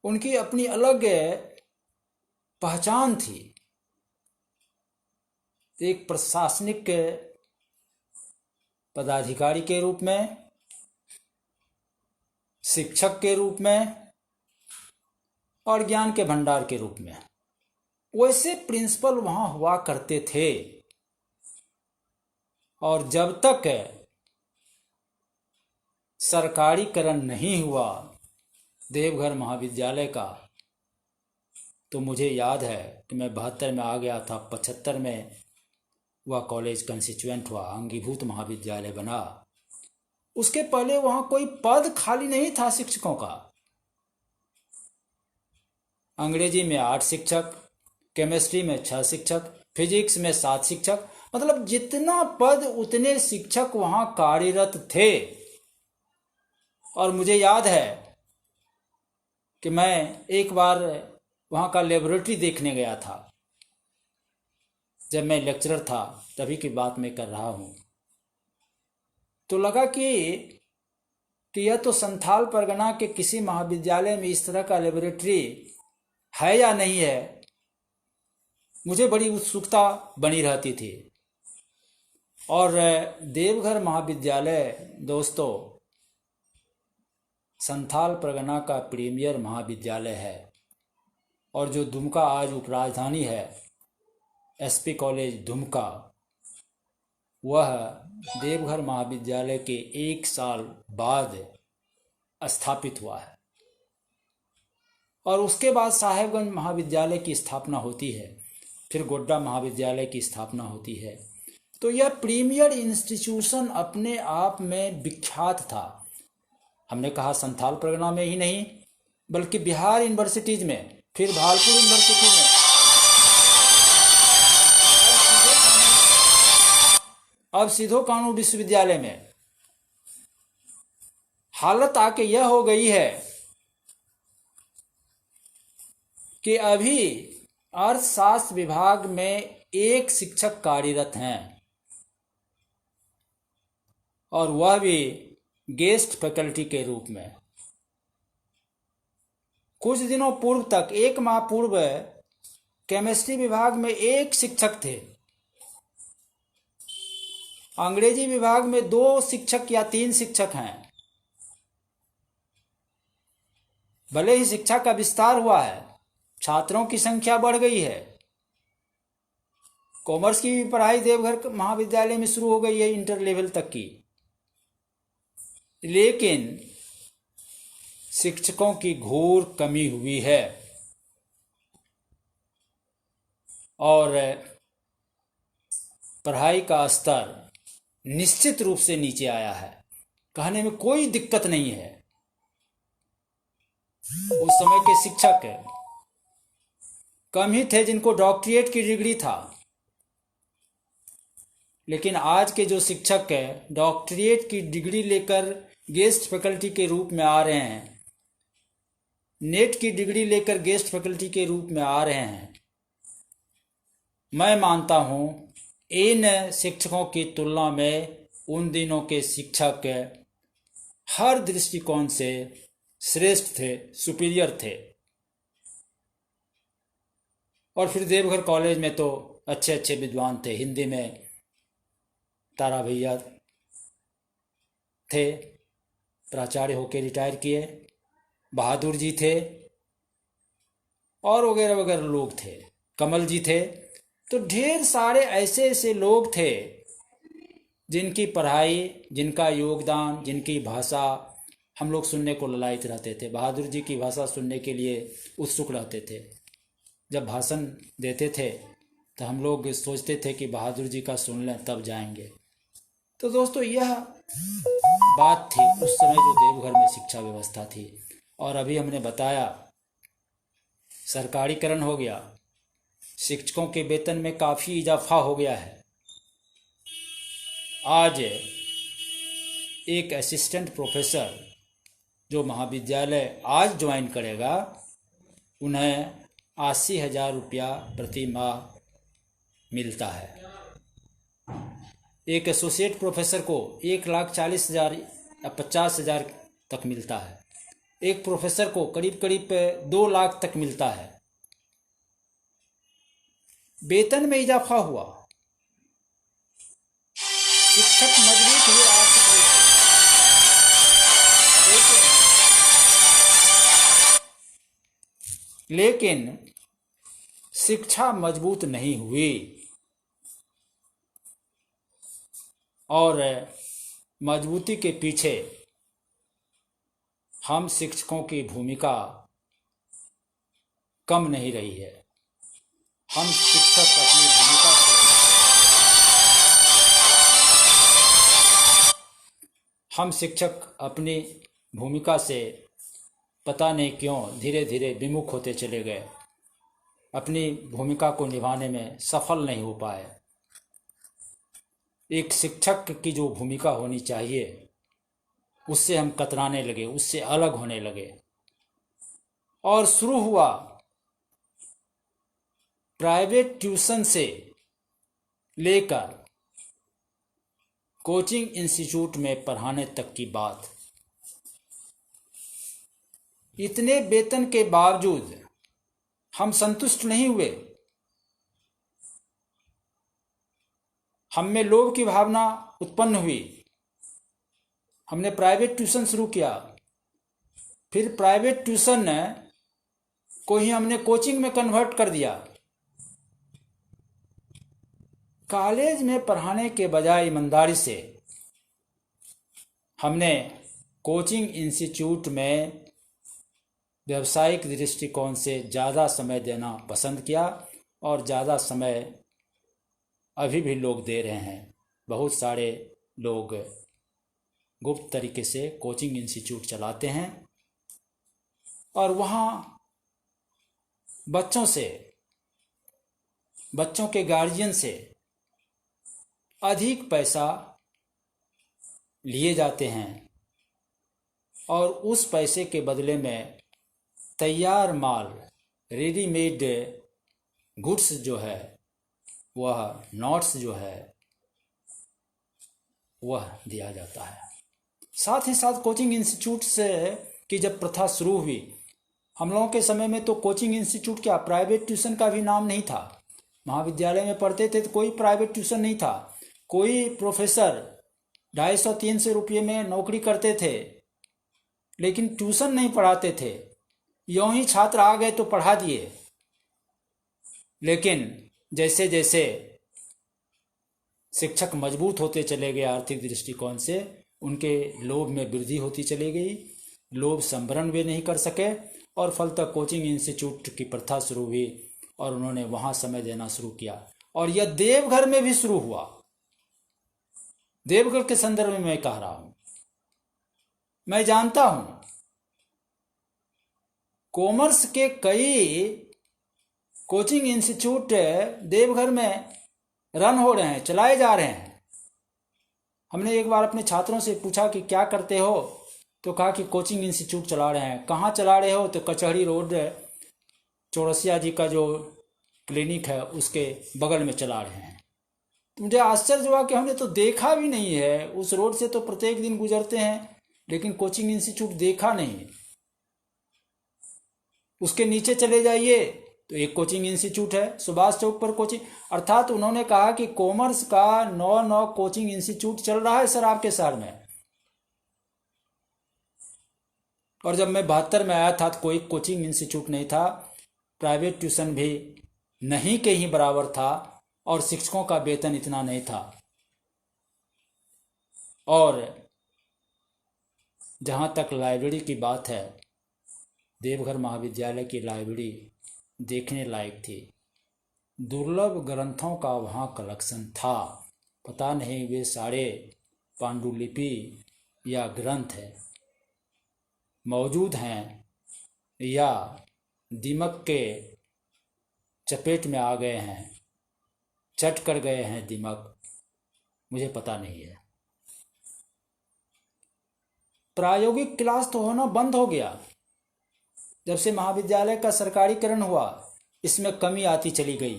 उनकी अपनी अलग पहचान थी। एक प्रशासनिक पदाधिकारी के रूप में, शिक्षक के रूप में और ज्ञान के भंडार के रूप में, वैसे प्रिंसिपल वहां हुआ करते थे। और जब तक सरकारीकरण नहीं हुआ देवघर महाविद्यालय का, तो मुझे याद है कि मैं 72 में आ गया था, 75 में वह कॉलेज कंस्टिट्यूएंट हुआ, अंगीभूत महाविद्यालय बना। उसके पहले वहां कोई पद खाली नहीं था शिक्षकों का। अंग्रेजी में 8 शिक्षक, केमिस्ट्री में 6 शिक्षक, फिजिक्स में 7 शिक्षक, मतलब जितना पद उतने शिक्षक वहां कार्यरत थे। और मुझे याद है कि मैं एक बार वहां का लेबोरेटरी देखने गया था। जब मैं लेक्चरर था, तभी की बात मैं कर रहा हूं। तो लगा कि यह तो संथाल परगना के किसी महाविद्यालय में इस तरह का लेबोरेटरी है या नहीं है। मुझे बड़ी उत्सुकता बनी रहती थी। और देवघर महाविद्यालय दोस्तों संथाल परगना का प्रीमियर महाविद्यालय है। और जो दुमका आज उपराजधानी है, एसपी कॉलेज दुमका, वह देवघर महाविद्यालय के 1 साल बाद स्थापित हुआ है। और उसके बाद साहेबगंज महाविद्यालय की स्थापना होती है, फिर गोड्डा महाविद्यालय की स्थापना होती है। तो यह प्रीमियर इंस्टीट्यूशन अपने आप में विख्यात था। हमने कहा संथाल परगना में ही नहीं बल्कि बिहार यूनिवर्सिटीज में, फिर भागलपुर यूनिवर्सिटी में, अब सिधो कानून विश्वविद्यालय में। हालत आके यह हो गई है कि अभी अर्थशास्त्र विभाग में 1 शिक्षक कार्यरत हैं और वह भी गेस्ट फैकल्टी के रूप में। कुछ दिनों पूर्व तक, 1 माह पूर्व, केमिस्ट्री विभाग में 1 शिक्षक थे, अंग्रेजी विभाग में 2 शिक्षक या 3 शिक्षक हैं। भले ही शिक्षा का विस्तार हुआ है, छात्रों की संख्या बढ़ गई है, कॉमर्स की भी पढ़ाई देवघर महाविद्यालय में शुरू हो गई है इंटर लेवल तक की, लेकिन शिक्षकों की घोर कमी हुई है। और पढ़ाई का स्तर निश्चित रूप से नीचे आया है, कहने में कोई दिक्कत नहीं है। उस समय के शिक्षक कम ही थे जिनको डॉक्टरेट की डिग्री था, लेकिन आज के जो शिक्षक है डॉक्टरेट की डिग्री लेकर गेस्ट फैकल्टी के रूप में आ रहे हैं, नेट की डिग्री लेकर गेस्ट फैकल्टी के रूप में आ रहे हैं। मैं मानता हूं इन शिक्षकों की तुलना में उन दिनों के शिक्षक हर दृष्टिकोण से श्रेष्ठ थे, सुपीरियर थे। और फिर देवघर कॉलेज में तो अच्छे अच्छे विद्वान थे। हिंदी में तारा भैया थे, प्राचार्य होकर रिटायर किए, बहादुर जी थे और वगैरह वगैरह लोग थे, कमल जी थे। तो ढेर सारे ऐसे ऐसे लोग थे जिनकी पढ़ाई, जिनका योगदान, जिनकी भाषा हम लोग सुनने को ललायित रहते थे। बहादुर जी की भाषा सुनने के लिए उत्सुक रहते थे। जब भाषण देते थे तो हम लोग सोचते थे कि बहादुर जी का सुन लें तब जाएंगे। तो दोस्तों यह बात थी उस समय जो देवघर में शिक्षा व्यवस्था थी। और अभी हमने बताया सरकारीकरण हो गया, शिक्षकों के वेतन में काफ़ी इजाफा हो गया है। आज एक असिस्टेंट प्रोफेसर जो महाविद्यालय आज ज्वाइन करेगा, उन्हें 80,000 रुपया प्रति माह मिलता है। एक एसोसिएट प्रोफेसर को 1,40,000 या 50,000 तक मिलता है। एक प्रोफेसर को करीब करीब 2 लाख तक मिलता है। वेतन में इजाफा हुआ, शिक्षक मजबूत हुए आर्थिक रूप से, लेकिन शिक्षा मजबूत नहीं हुई। और मजबूती के पीछे हम शिक्षकों की भूमिका कम नहीं रही है। हम शिक्षक अपनी भूमिका से पता नहीं क्यों धीरे धीरे विमुख होते चले गए, अपनी भूमिका को निभाने में सफल नहीं हो पाए। एक शिक्षक की जो भूमिका होनी चाहिए उससे हम कतराने लगे, उससे अलग होने लगे। और शुरू हुआ प्राइवेट ट्यूशन से लेकर कोचिंग इंस्टीट्यूट में पढ़ाने तक की बात। इतने वेतन के बावजूद हम संतुष्ट नहीं हुए। हम में लोभ की भावना उत्पन्न हुई। हमने प्राइवेट ट्यूशन शुरू किया। फिर प्राइवेट ट्यूशन को ही हमने कोचिंग में कन्वर्ट कर दिया। कॉलेज में पढ़ाने के बजाय ईमानदारी से हमने कोचिंग इंस्टीट्यूट में व्यावसायिक दृष्टिकोण से ज़्यादा समय देना पसंद किया और ज़्यादा समय अभी भी लोग दे रहे हैं। बहुत सारे लोग गुप्त तरीके से कोचिंग इंस्टीट्यूट चलाते हैं और वहाँ बच्चों के गार्जियन से अधिक पैसा लिए जाते हैं और उस पैसे के बदले में तैयार माल, रेडीमेड गुड्स जो है, वह नोट्स जो है, वह दिया जाता है। साथ ही साथ कोचिंग इंस्टीट्यूट से की जब प्रथा शुरू हुई, हम लोगों के समय में तो कोचिंग इंस्टीट्यूट क्या, प्राइवेट ट्यूशन का भी नाम नहीं था। महाविद्यालय में पढ़ते थे तो कोई प्राइवेट ट्यूशन नहीं था। कोई प्रोफेसर 250-300 रुपये में नौकरी करते थे, लेकिन ट्यूशन नहीं पढ़ाते थे। यूं ही छात्र आ गए तो पढ़ा दिए। लेकिन जैसे जैसे शिक्षक मजबूत होते चले गए आर्थिक दृष्टिकोण से, उनके लोभ में वृद्धि होती चली गई। लोभ संवरण वे नहीं कर सके और फलतः कोचिंग इंस्टीट्यूट की प्रथा शुरू हुई और उन्होंने वहां समय देना शुरू किया। और यह देवघर में भी शुरू हुआ। देवघर के संदर्भ में मैं कह रहा हूं। मैं जानता हूं कॉमर्स के कई कोचिंग इंस्टीट्यूट देवघर में रन हो रहे हैं, चलाए जा रहे हैं। हमने एक बार अपने छात्रों से पूछा कि क्या करते हो, तो कहा कि कोचिंग इंस्टीट्यूट चला रहे हैं। कहाँ चला रहे हो, तो कचहरी रोड चौरसिया जी का जो क्लिनिक है उसके बगल में चला रहे हैं। तो मुझे आश्चर्य हुआ कि हमने तो देखा भी नहीं है। उस रोड से तो प्रत्येक दिन गुजरते हैं, लेकिन कोचिंग इंस्टीट्यूट देखा नहीं। उसके नीचे चले जाइए तो एक कोचिंग इंस्टीट्यूट है, सुभाष चौक पर कोचिंग। अर्थात उन्होंने कहा कि कॉमर्स का 9 कोचिंग इंस्टीट्यूट चल रहा है सर आपके शहर में। और जब मैं 72 में आया था तो कोई कोचिंग इंस्टीट्यूट नहीं था, प्राइवेट ट्यूशन भी नहीं के ही बराबर था और शिक्षकों का वेतन इतना नहीं था। और जहाँ तक लाइब्रेरी की बात है, देवघर महाविद्यालय की लाइब्रेरी देखने लायक थी। दुर्लभ ग्रंथों का वहाँ कलेक्शन था। पता नहीं वे सारे पांडुलिपि या ग्रंथ मौजूद हैं या दिमक के चपेट में आ गए हैं, चट कर गए हैं दिमक, मुझे पता नहीं है। प्रायोगिक क्लास तो होना बंद हो गया जब से महाविद्यालय का सरकारीकरण हुआ। इसमें कमी आती चली गई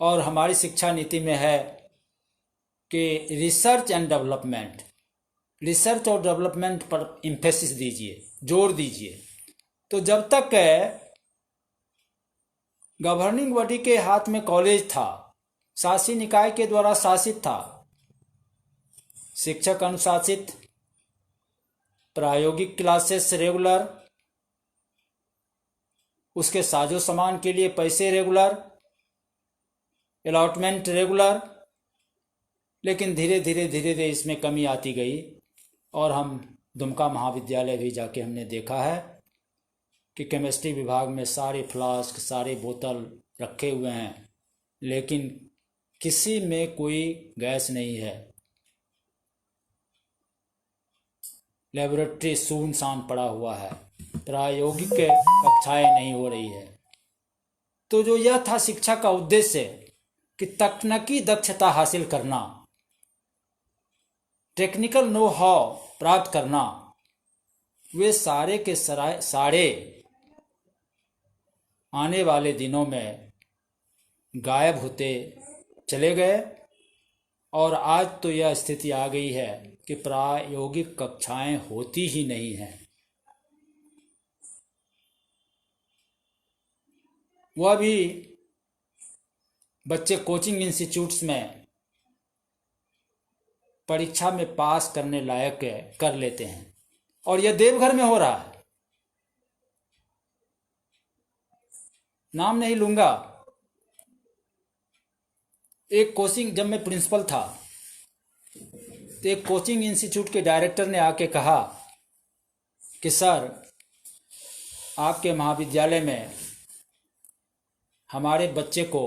और हमारी शिक्षा नीति में है कि रिसर्च और डेवलपमेंट पर एम्फेसिस दीजिए, जोर दीजिए। तो जब तक गवर्निंग बॉडी के हाथ में कॉलेज था, शासी निकाय के द्वारा शासित था, शिक्षक अनुशासित, प्रायोगिक क्लासेस रेगुलर, उसके साजो सामान के लिए पैसे रेगुलर, अलॉटमेंट रेगुलर। लेकिन धीरे धीरे इसमें कमी आती गई और हम दुमका महाविद्यालय भी जाके हमने देखा है कि केमिस्ट्री विभाग में सारे फ्लास्क, सारे बोतल रखे हुए हैं, लेकिन किसी में कोई गैस नहीं है। लेबोरेटरी सुनसान पड़ा हुआ है, प्रायोगिक कक्षाएं नहीं हो रही है। तो जो यह था शिक्षा का उद्देश्य कि तकनीकी दक्षता हासिल करना, टेक्निकल नो हाउ प्राप्त करना, वे सारे के सारे आने वाले दिनों में गायब होते चले गए और आज तो यह स्थिति आ गई है कि प्रायोगिक कक्षाएं होती ही नहीं हैं। वह भी बच्चे कोचिंग इंस्टीट्यूट्स में परीक्षा में पास करने लायक कर लेते हैं, और यह देवघर में हो रहा है। नाम नहीं लूंगा। एक कोचिंग, जब मैं प्रिंसिपल था तो एक कोचिंग इंस्टीट्यूट के डायरेक्टर ने आके कहा कि सर, आपके महाविद्यालय में हमारे बच्चे को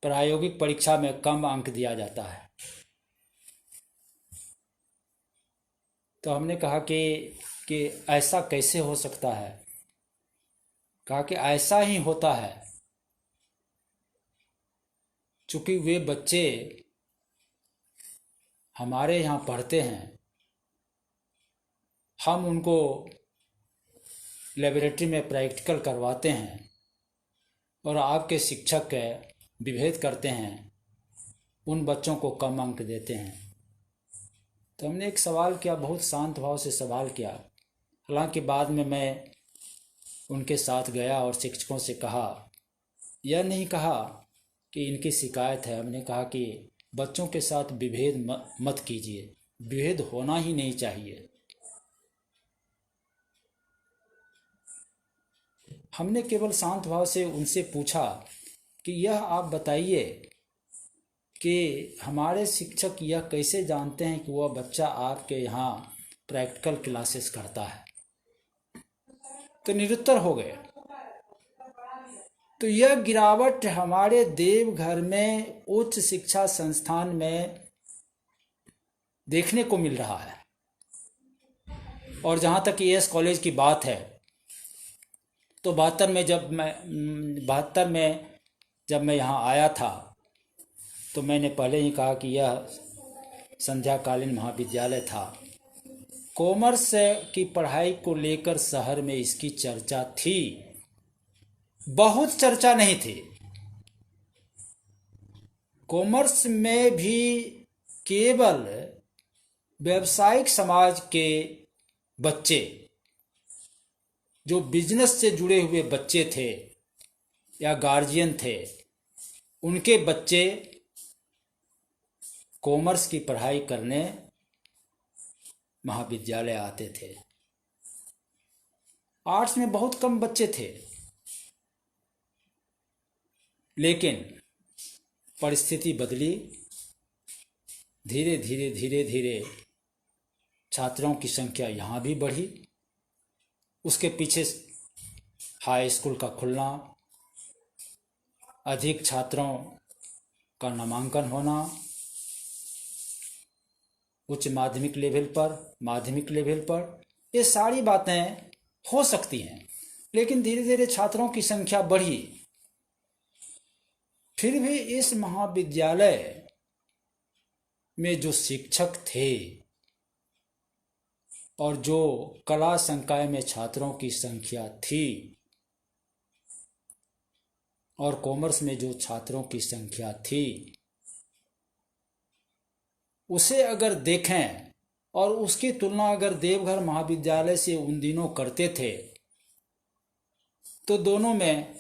प्रायोगिक परीक्षा में कम अंक दिया जाता है। तो हमने कहा कि ऐसा कैसे हो सकता है। कहा कि ऐसा ही होता है, चूंकि वे बच्चे हमारे यहाँ पढ़ते हैं, हम उनको लेबोरेटरी में प्रैक्टिकल करवाते हैं और आपके शिक्षक विभेद करते हैं, उन बच्चों को कम अंक देते हैं। तो हमने एक सवाल किया, बहुत शांत भाव से सवाल किया। हालांकि बाद में मैं उनके साथ गया और शिक्षकों से कहा, यह नहीं कहा कि इनकी शिकायत है, हमने कहा कि बच्चों के साथ विभेद मत कीजिए, विभेद होना ही नहीं चाहिए। हमने केवल शांत भाव से उनसे पूछा कि यह आप बताइए कि हमारे शिक्षक यह कैसे जानते हैं कि वह बच्चा आपके यहाँ प्रैक्टिकल क्लासेस करता है। तो निरुत्तर हो गए। तो यह गिरावट हमारे देवघर में उच्च शिक्षा संस्थान में देखने को मिल रहा है। और जहाँ तक एएस कॉलेज की बात है, तो 72 में जब मैं यहाँ आया था तो मैंने पहले ही कहा कि यह संध्याकालीन महाविद्यालय था। कॉमर्स की पढ़ाई को लेकर शहर में इसकी चर्चा थी, बहुत चर्चा नहीं थी। कॉमर्स में भी केवल व्यावसायिक समाज के बच्चे, जो बिजनेस से जुड़े हुए बच्चे थे या गार्जियन थे, उनके बच्चे कॉमर्स की पढ़ाई करने महाविद्यालय आते थे। आर्ट्स में बहुत कम बच्चे थे। लेकिन परिस्थिति बदली, धीरे धीरे छात्रों की संख्या यहाँ भी बढ़ी। उसके पीछे हाई स्कूल का खुलना, अधिक छात्रों का नामांकन होना, उच्च माध्यमिक लेवल पर, माध्यमिक लेवल पर, ये सारी बातें हो सकती हैं। लेकिन धीरे धीरे छात्रों की संख्या बढ़ी। फिर भी इस महाविद्यालय में जो शिक्षक थे और जो कला संकाय में छात्रों की संख्या थी और कॉमर्स में जो छात्रों की संख्या थी, उसे अगर देखें और उसकी तुलना अगर देवघर महाविद्यालय से उन दिनों करते थे, तो दोनों में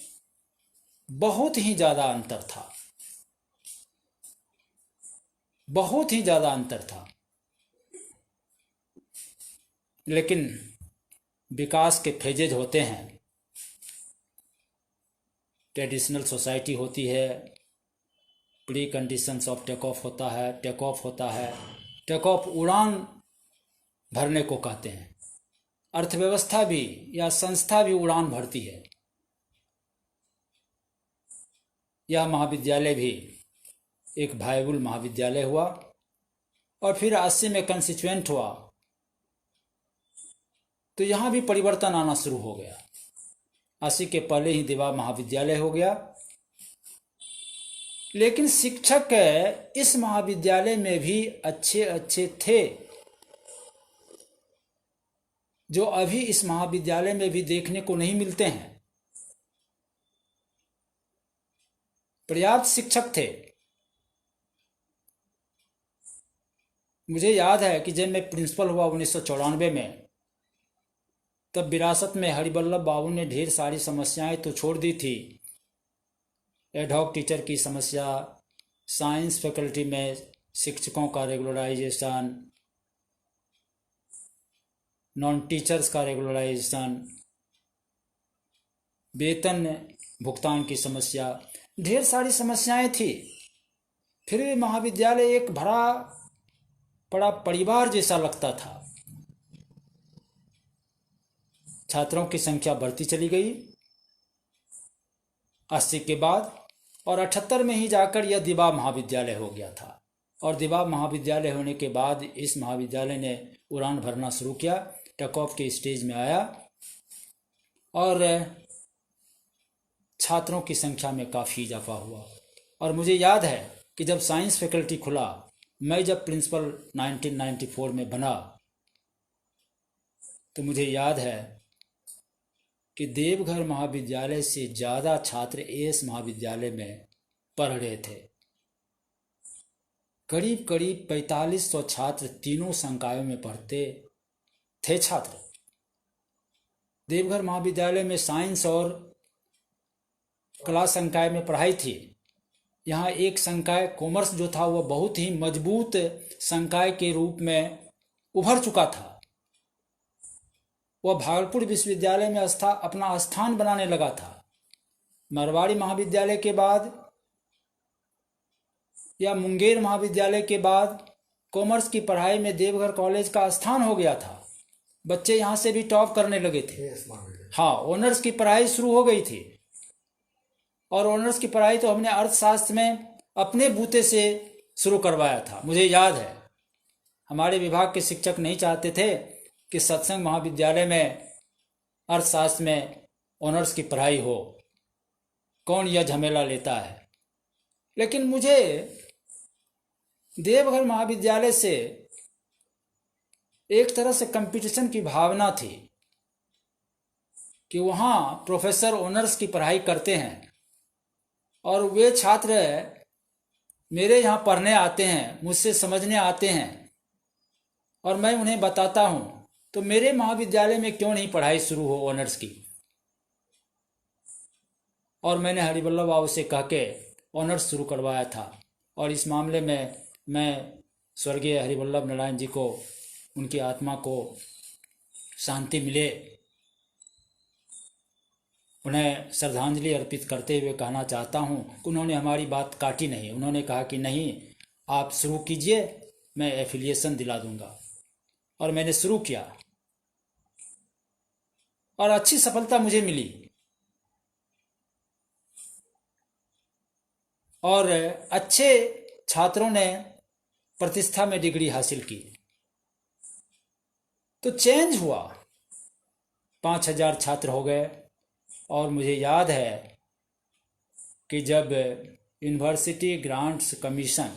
बहुत ही ज़्यादा अंतर था, बहुत ही ज़्यादा अंतर था। लेकिन विकास के फेजेज होते हैं। ट्रेडिशनल सोसाइटी होती है, preconditions of take off होता है, टेक ऑफ होता है। टेक ऑफ उड़ान भरने को कहते हैं। अर्थव्यवस्था भी या संस्था भी उड़ान भरती है। यह महाविद्यालय भी एक वायबल महाविद्यालय हुआ और फिर 80 में कंस्टिट्यूएंट हुआ, तो यहाँ भी परिवर्तन आना शुरू हो गया। 80 के पहले ही देवा महाविद्यालय हो गया। लेकिन शिक्षक इस महाविद्यालय में भी अच्छे अच्छे थे, जो अभी इस महाविद्यालय में भी देखने को नहीं मिलते हैं। पर्याप्त शिक्षक थे, मुझे याद है कि जब मैं प्रिंसिपल हुआ 1994 में, तब विरासत में हरिवल्लभ बाबू ने ढेर सारी समस्याएं तो छोड़ दी थी। एडहॉक टीचर की समस्या, साइंस फैकल्टी में शिक्षकों का रेगुलराइजेशन, नॉन टीचर्स का रेगुलराइजेशन, वेतन भुगतान की समस्या, ढेर सारी समस्याएं थी। फिर भी महाविद्यालय एक भरा पड़ा परिवार जैसा लगता था। छात्रों की संख्या बढ़ती चली गई 80 के बाद, और 78 में ही जाकर यह दिवा महाविद्यालय हो गया था। और दिवा महाविद्यालय होने के बाद इस महाविद्यालय ने उड़ान भरना शुरू किया, टेक ऑफ के स्टेज में आया, और छात्रों की संख्या में काफ़ी इजाफा हुआ। और मुझे याद है कि जब साइंस फैकल्टी खुला, मैं जब प्रिंसिपल 1994 में बना, तो मुझे याद है कि देवघर महाविद्यालय से ज़्यादा छात्र एएस महाविद्यालय में पढ़ रहे थे। करीब करीब 4500 छात्र तीनों संकायों में पढ़ते थे छात्र। देवघर महाविद्यालय में साइंस और कला संकाय में पढ़ाई थी। यहाँ एक संकाय कॉमर्स जो था वह बहुत ही मजबूत संकाय के रूप में उभर चुका था। वह भागलपुर विश्वविद्यालय में अपना स्थान बनाने लगा था। मारवाड़ी महाविद्यालय के बाद या मुंगेर महाविद्यालय के बाद कॉमर्स की पढ़ाई में देवघर कॉलेज का स्थान हो गया था। बच्चे यहाँ से भी टॉप करने लगे थे। हाँ, ऑनर्स की पढ़ाई शुरू हो गई थी, और ऑनर्स की पढ़ाई तो हमने अर्थशास्त्र में अपने बूते से शुरू करवाया था। मुझे याद है हमारे विभाग के शिक्षक नहीं चाहते थे कि सत्संग महाविद्यालय में अर्थशास्त्र में ऑनर्स की पढ़ाई हो, कौन यह झमेला लेता है। लेकिन मुझे देवघर महाविद्यालय से एक तरह से कंपटीशन की भावना थी कि वहाँ प्रोफेसर ऑनर्स की पढ़ाई करते हैं और वे छात्र मेरे यहाँ पढ़ने आते हैं, मुझसे समझने आते हैं, और मैं उन्हें बताता हूँ, तो मेरे महाविद्यालय में क्यों नहीं पढ़ाई शुरू हो ऑनर्स की। और मैंने हरिवल्लभ बाबू से कह के ऑनर्स शुरू करवाया था। और इस मामले में मैं स्वर्गीय हरिवल्लभ नारायण जी को, उनकी आत्मा को शांति मिले, उन्हें श्रद्धांजलि अर्पित करते हुए कहना चाहता हूँ कि उन्होंने हमारी बात काटी नहीं। उन्होंने कहा कि नहीं, आप शुरू कीजिए, मैं एफिलिएशन दिला दूंगा। और मैंने शुरू किया और अच्छी सफलता मुझे मिली, और अच्छे छात्रों ने प्रतिष्ठा में डिग्री हासिल की। तो चेंज हुआ, 5000 छात्र हो गए। और मुझे याद है कि जब यूनिवर्सिटी ग्रांट्स कमीशन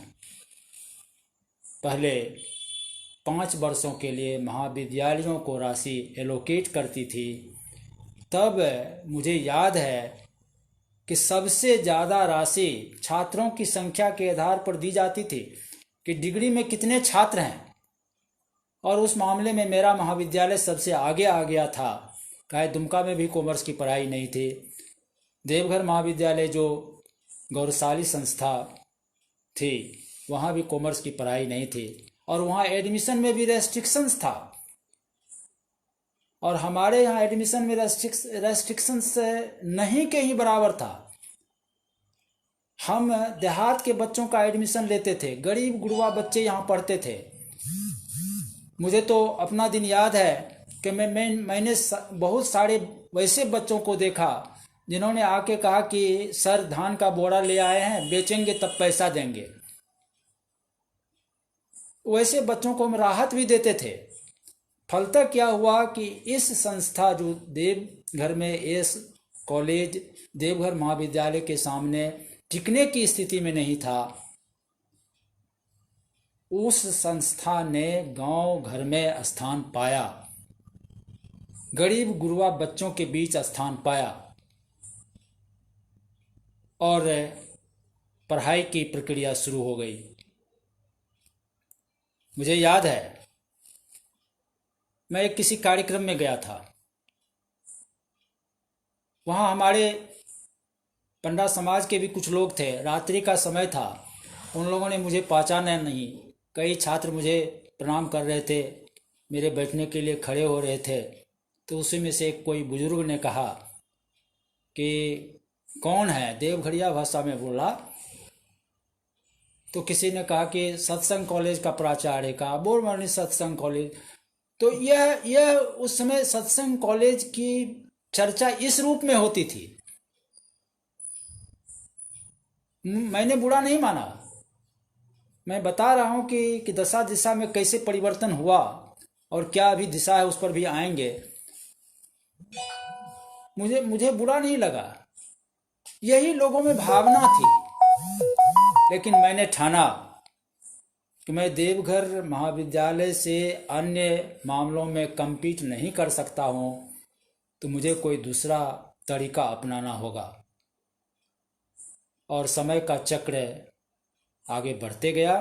पहले 5 वर्षों के लिए महाविद्यालयों को राशि एलोकेट करती थी, तब मुझे याद है कि सबसे ज़्यादा राशि छात्रों की संख्या के आधार पर दी जाती थी कि डिग्री में कितने छात्र हैं। और उस मामले में मेरा महाविद्यालय सबसे आगे आ गया था। चाहे दुमका में भी कॉमर्स की पढ़ाई नहीं थी। देवघर महाविद्यालय जो गौरवशाली संस्था थी, वहाँ भी कॉमर्स की पढ़ाई नहीं थी, और वहाँ एडमिशन में भी रेस्ट्रिक्शंस था। और हमारे यहाँ एडमिशन में रेस्ट्रिक्शंस नहीं के ही बराबर था। हम देहात के बच्चों का एडमिशन लेते थे, गरीब गुरबा बच्चे यहाँ पढ़ते थे। मुझे तो अपना दिन याद है कि मैंने बहुत सारे वैसे बच्चों को देखा जिन्होंने आके कहा कि सर धान का बोरा ले आए हैं, बेचेंगे तब पैसा देंगे। वैसे बच्चों को हम राहत भी देते थे। फलतः क्या हुआ कि इस संस्था जो देवघर में एस कॉलेज देवघर महाविद्यालय के सामने टिकने की स्थिति में नहीं था, उस संस्था ने गांव घर में स्थान पाया, गरीब गुरबा बच्चों के बीच स्थान पाया, और पढ़ाई की प्रक्रिया शुरू हो गई। मुझे याद है, मैं एक किसी कार्यक्रम में गया था। वहाँ हमारे पंडा समाज के भी कुछ लोग थे। रात्रि का समय था। उन लोगों ने मुझे पहचाना नहीं। कई छात्र मुझे प्रणाम कर रहे थे, मेरे बैठने के लिए खड़े हो रहे थे। तो उसी में से कोई बुजुर्ग ने कहा कि कौन है, देवघड़िया भाषा में बोला। तो किसी ने कहा कि सत्संग कॉलेज का प्राचार्य का, बोरमणि सत्संग कॉलेज। तो यह उस समय सत्संग कॉलेज की चर्चा इस रूप में होती थी। मैंने बुरा नहीं माना। मैं बता रहा हूं कि दशा दिशा में कैसे परिवर्तन हुआ और क्या अभी दिशा है, उस पर भी आएंगे। मुझे मुझे बुरा नहीं लगा। यही लोगों में भावना थी। लेकिन मैंने ठाना कि मैं देवघर महाविद्यालय से अन्य मामलों में compete नहीं कर सकता हूं, तो मुझे कोई दूसरा तरीका अपनाना होगा। और समय का चक्र आगे बढ़ते गया।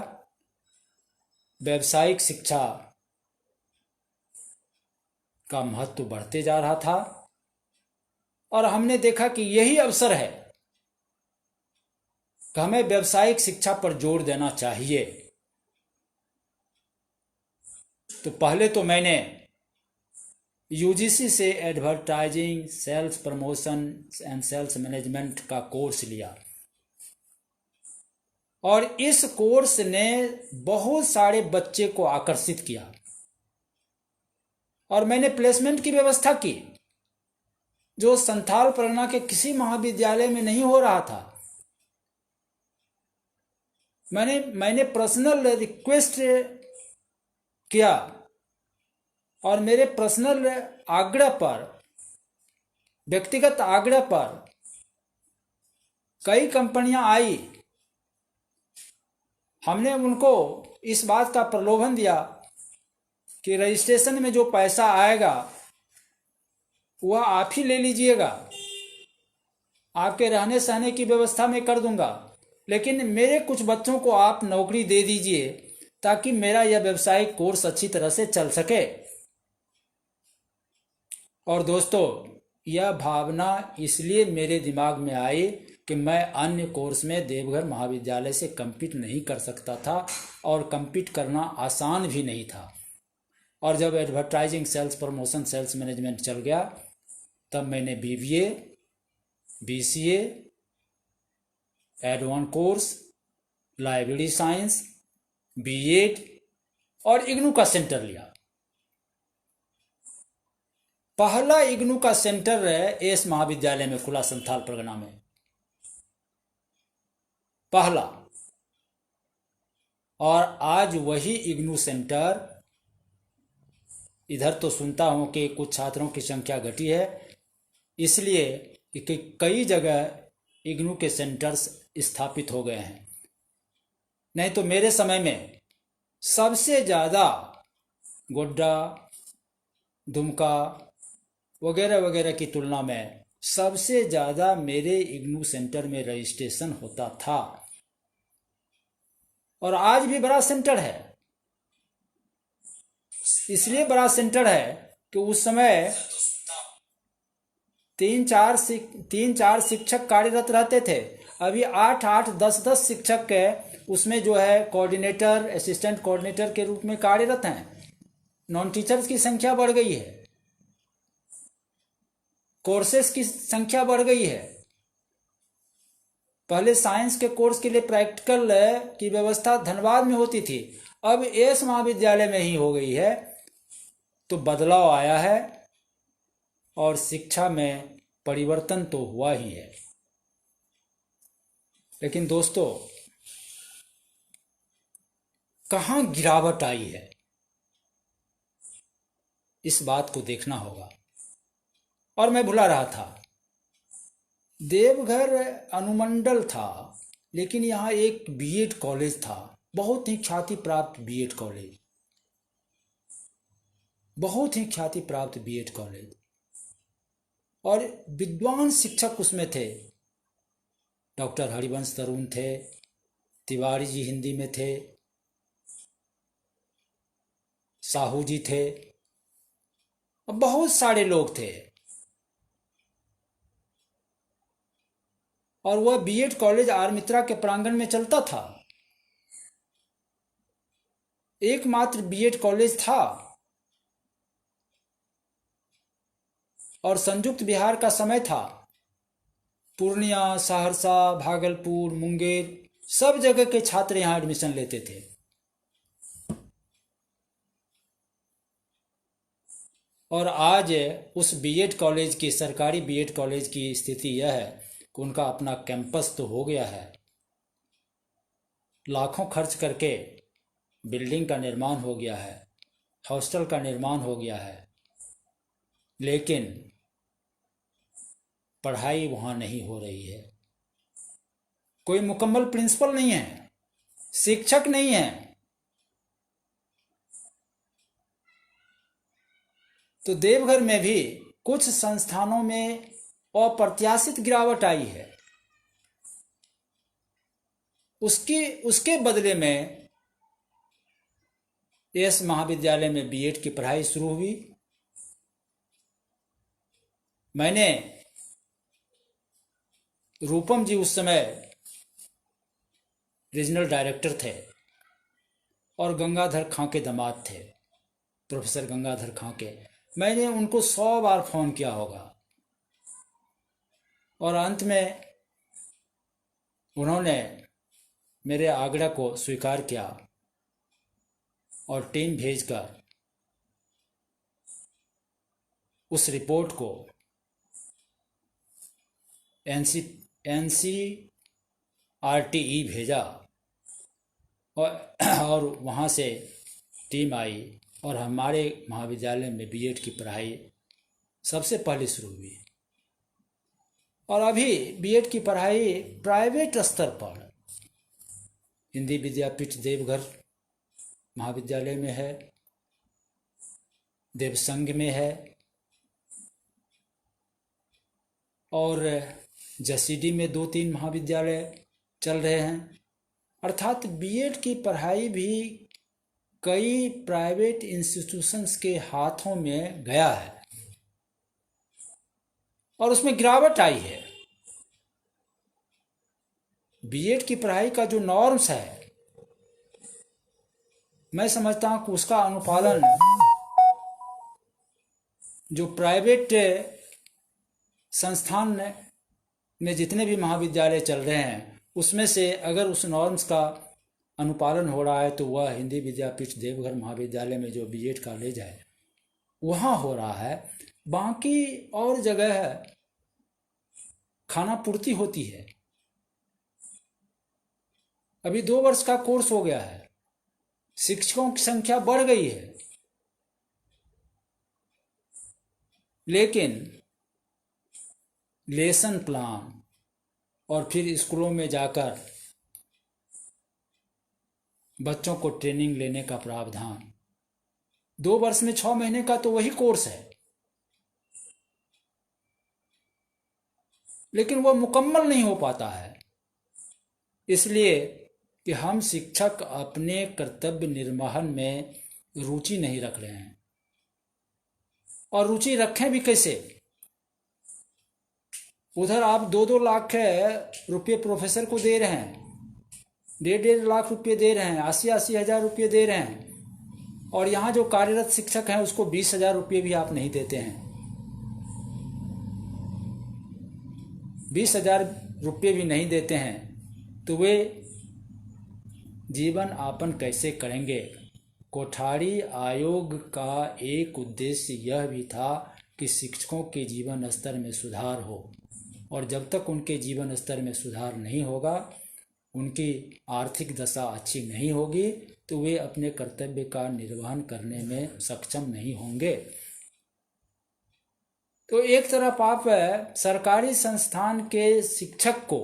व्यावसायिक शिक्षा का महत्व बढ़ते जा रहा था और हमने देखा कि यही अवसर है कि हमें व्यावसायिक शिक्षा पर जोर देना चाहिए। तो पहले तो मैंने यूजीसी से advertising, sales promotion and sales management का कोर्स लिया और इस कोर्स ने बहुत सारे बच्चे को आकर्षित किया और मैंने प्लेसमेंट की व्यवस्था की, जो संथाल परगना के किसी महाविद्यालय में नहीं हो रहा था। मैंने पर्सनल रिक्वेस्ट किया और मेरे पर्सनल आग्रह पर, व्यक्तिगत आग्रह पर कई कंपनियां आई। हमने उनको इस बात का प्रलोभन दिया कि रजिस्ट्रेशन में जो पैसा आएगा वह आप ही ले लीजिएगा, आपके रहने सहने की व्यवस्था मैं कर दूंगा, लेकिन मेरे कुछ बच्चों को आप नौकरी दे दीजिए ताकि मेरा यह व्यवसायिक कोर्स अच्छी तरह से चल सके। और दोस्तों, यह भावना इसलिए मेरे दिमाग में आई कि मैं अन्य कोर्स में देवघर महाविद्यालय से compete नहीं कर सकता था और compete करना आसान भी नहीं था। और जब advertising, sales promotion, sales management चल गया, तब मैंने BBA, BCA, advance course, library science, B.Ed और इग्नू का सेंटर लिया। पहला इग्नू का सेंटर एस महाविद्यालय में खुला, संथाल परगना में, पहला। और आज वही इग्नू सेंटर, इधर तो सुनता हूं कि कुछ छात्रों की संख्या घटी है, इसलिए कि कई जगह इग्नू के सेंटर्स स्थापित हो गए हैं। नहीं तो मेरे समय में सबसे ज़्यादा गोड्डा, दुमका वगैरह वगैरह की तुलना में सबसे ज़्यादा मेरे इग्नू सेंटर में रजिस्ट्रेशन होता था। और आज भी बड़ा सेंटर है। इसलिए बड़ा सेंटर है कि उस समय 3-4 शिक्षक कार्यरत रहते थे। अभी 8-8, 10-10 शिक्षक के उसमें जो है कोऑर्डिनेटर, असिस्टेंट कोऑर्डिनेटर के रूप में कार्यरत हैं। नॉन टीचर्स की संख्या बढ़ गई है, कोर्सेस की संख्या बढ़ गई है। पहले साइंस के कोर्स के लिए प्रैक्टिकल की व्यवस्था धनबाद में होती थी, अब एस महाविद्यालय में ही हो गई है। तो बदलाव आया है और शिक्षा में परिवर्तन तो हुआ ही है। लेकिन दोस्तों, कहां गिरावट आई है, इस बात को देखना होगा। और मैं भुला रहा था, देवघर अनुमंडल था, लेकिन यहाँ एक B.Ed कॉलेज था, बहुत ही ख्याति प्राप्त B.Ed कॉलेज, बहुत ही ख्याति प्राप्त B.Ed कॉलेज। और विद्वान शिक्षक उसमें थे। डॉक्टर हरिवंश तरुण थे, तिवारी जी हिंदी में थे, साहू जी थे, और बहुत सारे लोग थे। और वह बीएड कॉलेज आर मित्रा के प्रांगण में चलता था। एकमात्र बीएड कॉलेज था। और संयुक्त बिहार का समय था। पूर्णिया, सहरसा, भागलपुर, मुंगेर, सब जगह के छात्र यहां एडमिशन लेते थे। और आज उस बीएड कॉलेज की, सरकारी बीएड कॉलेज की स्थिति यह है कि उनका अपना कैंपस तो हो गया है, लाखों खर्च करके बिल्डिंग का निर्माण हो गया है, हॉस्टल का निर्माण हो गया है, लेकिन पढ़ाई वहां नहीं हो रही है। कोई मुकम्मल प्रिंसिपल नहीं है, शिक्षक नहीं है। तो देवघर में भी कुछ संस्थानों में अप्रत्याशित गिरावट आई है। उसके बदले में इस महाविद्यालय में बीएड की पढ़ाई शुरू हुई। मैंने, रूपम जी उस समय रीजनल डायरेक्टर थे और गंगाधर खां के दामाद थे, प्रोफेसर गंगाधर खां के। मैंने उनको 100 बार फोन किया होगा, और अंत में उन्होंने मेरे आग्रह को स्वीकार किया और टीम भेजकर उस रिपोर्ट को NCERT भेजा, और वहाँ से टीम आई और हमारे महाविद्यालय में बीएड की पढ़ाई सबसे पहले शुरू हुई। और अभी बीएड की पढ़ाई प्राइवेट स्तर पर हिंदी विद्यापीठ देवघर महाविद्यालय में है, देवसंघ में है, और जसीडी में 2-3 महाविद्यालय चल रहे हैं। अर्थात बीएड की पढ़ाई भी कई प्राइवेट इंस्टीट्यूशंस के हाथों में गया है और उसमें गिरावट आई है। बीएड की पढ़ाई का जो नॉर्म्स है, मैं समझता हूं कि उसका अनुपालन जो प्राइवेट संस्थान में जितने भी महाविद्यालय चल रहे हैं, उसमें से अगर उस नॉर्म्स का अनुपालन हो रहा है तो वह हिंदी विद्यापीठ देवघर महाविद्यालय में जो बीएड कॉलेज है वहाँ हो रहा है। बाकी और जगह है खाना पूर्ति होती है। अभी 2 वर्ष का कोर्स हो गया है, शिक्षकों की संख्या बढ़ गई है, लेकिन लेसन प्लान और फिर स्कूलों में जाकर बच्चों को ट्रेनिंग लेने का प्रावधान, 2 वर्ष में 6 महीने का तो वही कोर्स है, लेकिन वह मुकम्मल नहीं हो पाता है। इसलिए कि हम शिक्षक अपने कर्तव्य निर्वहन में रुचि नहीं रख रहे हैं। और रुचि रखें भी कैसे? उधर आप 2-2 लाख रुपये प्रोफेसर को दे रहे हैं, 1.5 लाख रुपये दे रहे हैं, 80-80 हज़ार रुपये दे रहे हैं, और यहाँ जो कार्यरत शिक्षक हैं उसको 20,000 रुपये भी आप नहीं देते हैं। 20,000 रुपये भी नहीं देते हैं तो वे जीवन यापन कैसे करेंगे? कोठारी आयोग का एक उद्देश्य यह भी था कि शिक्षकों के जीवन स्तर में सुधार हो, और जब तक उनके जीवन स्तर में सुधार नहीं होगा, उनकी आर्थिक दशा अच्छी नहीं होगी, तो वे अपने कर्तव्य का निर्वहन करने में सक्षम नहीं होंगे। तो एक तरफ आप सरकारी संस्थान के शिक्षक को,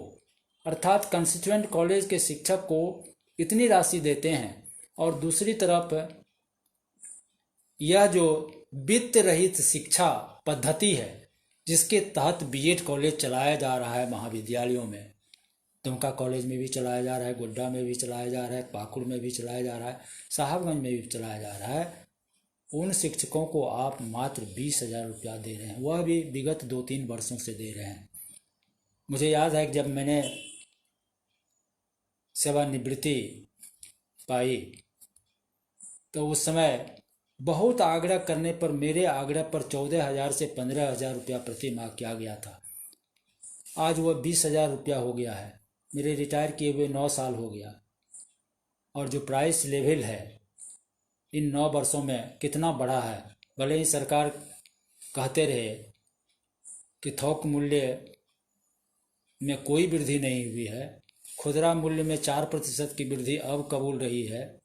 अर्थात कंस्टिट्यूएंट कॉलेज के शिक्षक को इतनी राशि देते हैं, और दूसरी तरफ यह जो वित्त रहित शिक्षा पद्धति है जिसके तहत बीएड कॉलेज चलाया जा रहा है महाविद्यालयों में, दुमका कॉलेज में भी चलाया जा रहा है, गोड्डा में भी चलाया जा रहा है, पाकुड़ में भी चलाया जा रहा है, साहबगंज में भी चलाया जा रहा है, उन शिक्षकों को आप मात्र 20,000 रुपया दे रहे हैं, वह भी विगत 2-3 वर्षों से दे रहे हैं। मुझे याद है कि जब मैंने सेवानिवृत्ति पाई तो उस समय बहुत आग्रह करने पर, मेरे आग्रह पर 14,000 से 15,000 रुपया प्रति माह किया गया था। आज वह 20,000 रुपया हो गया है। मेरे रिटायर किए हुए 9 साल हो गया, और जो प्राइस लेवल है इन 9 वर्षों में कितना बढ़ा है। भले ही सरकार कहते रहे कि थोक मूल्य में कोई वृद्धि नहीं हुई है, खुदरा मूल्य में 4% की वृद्धि अब कबूल रही है,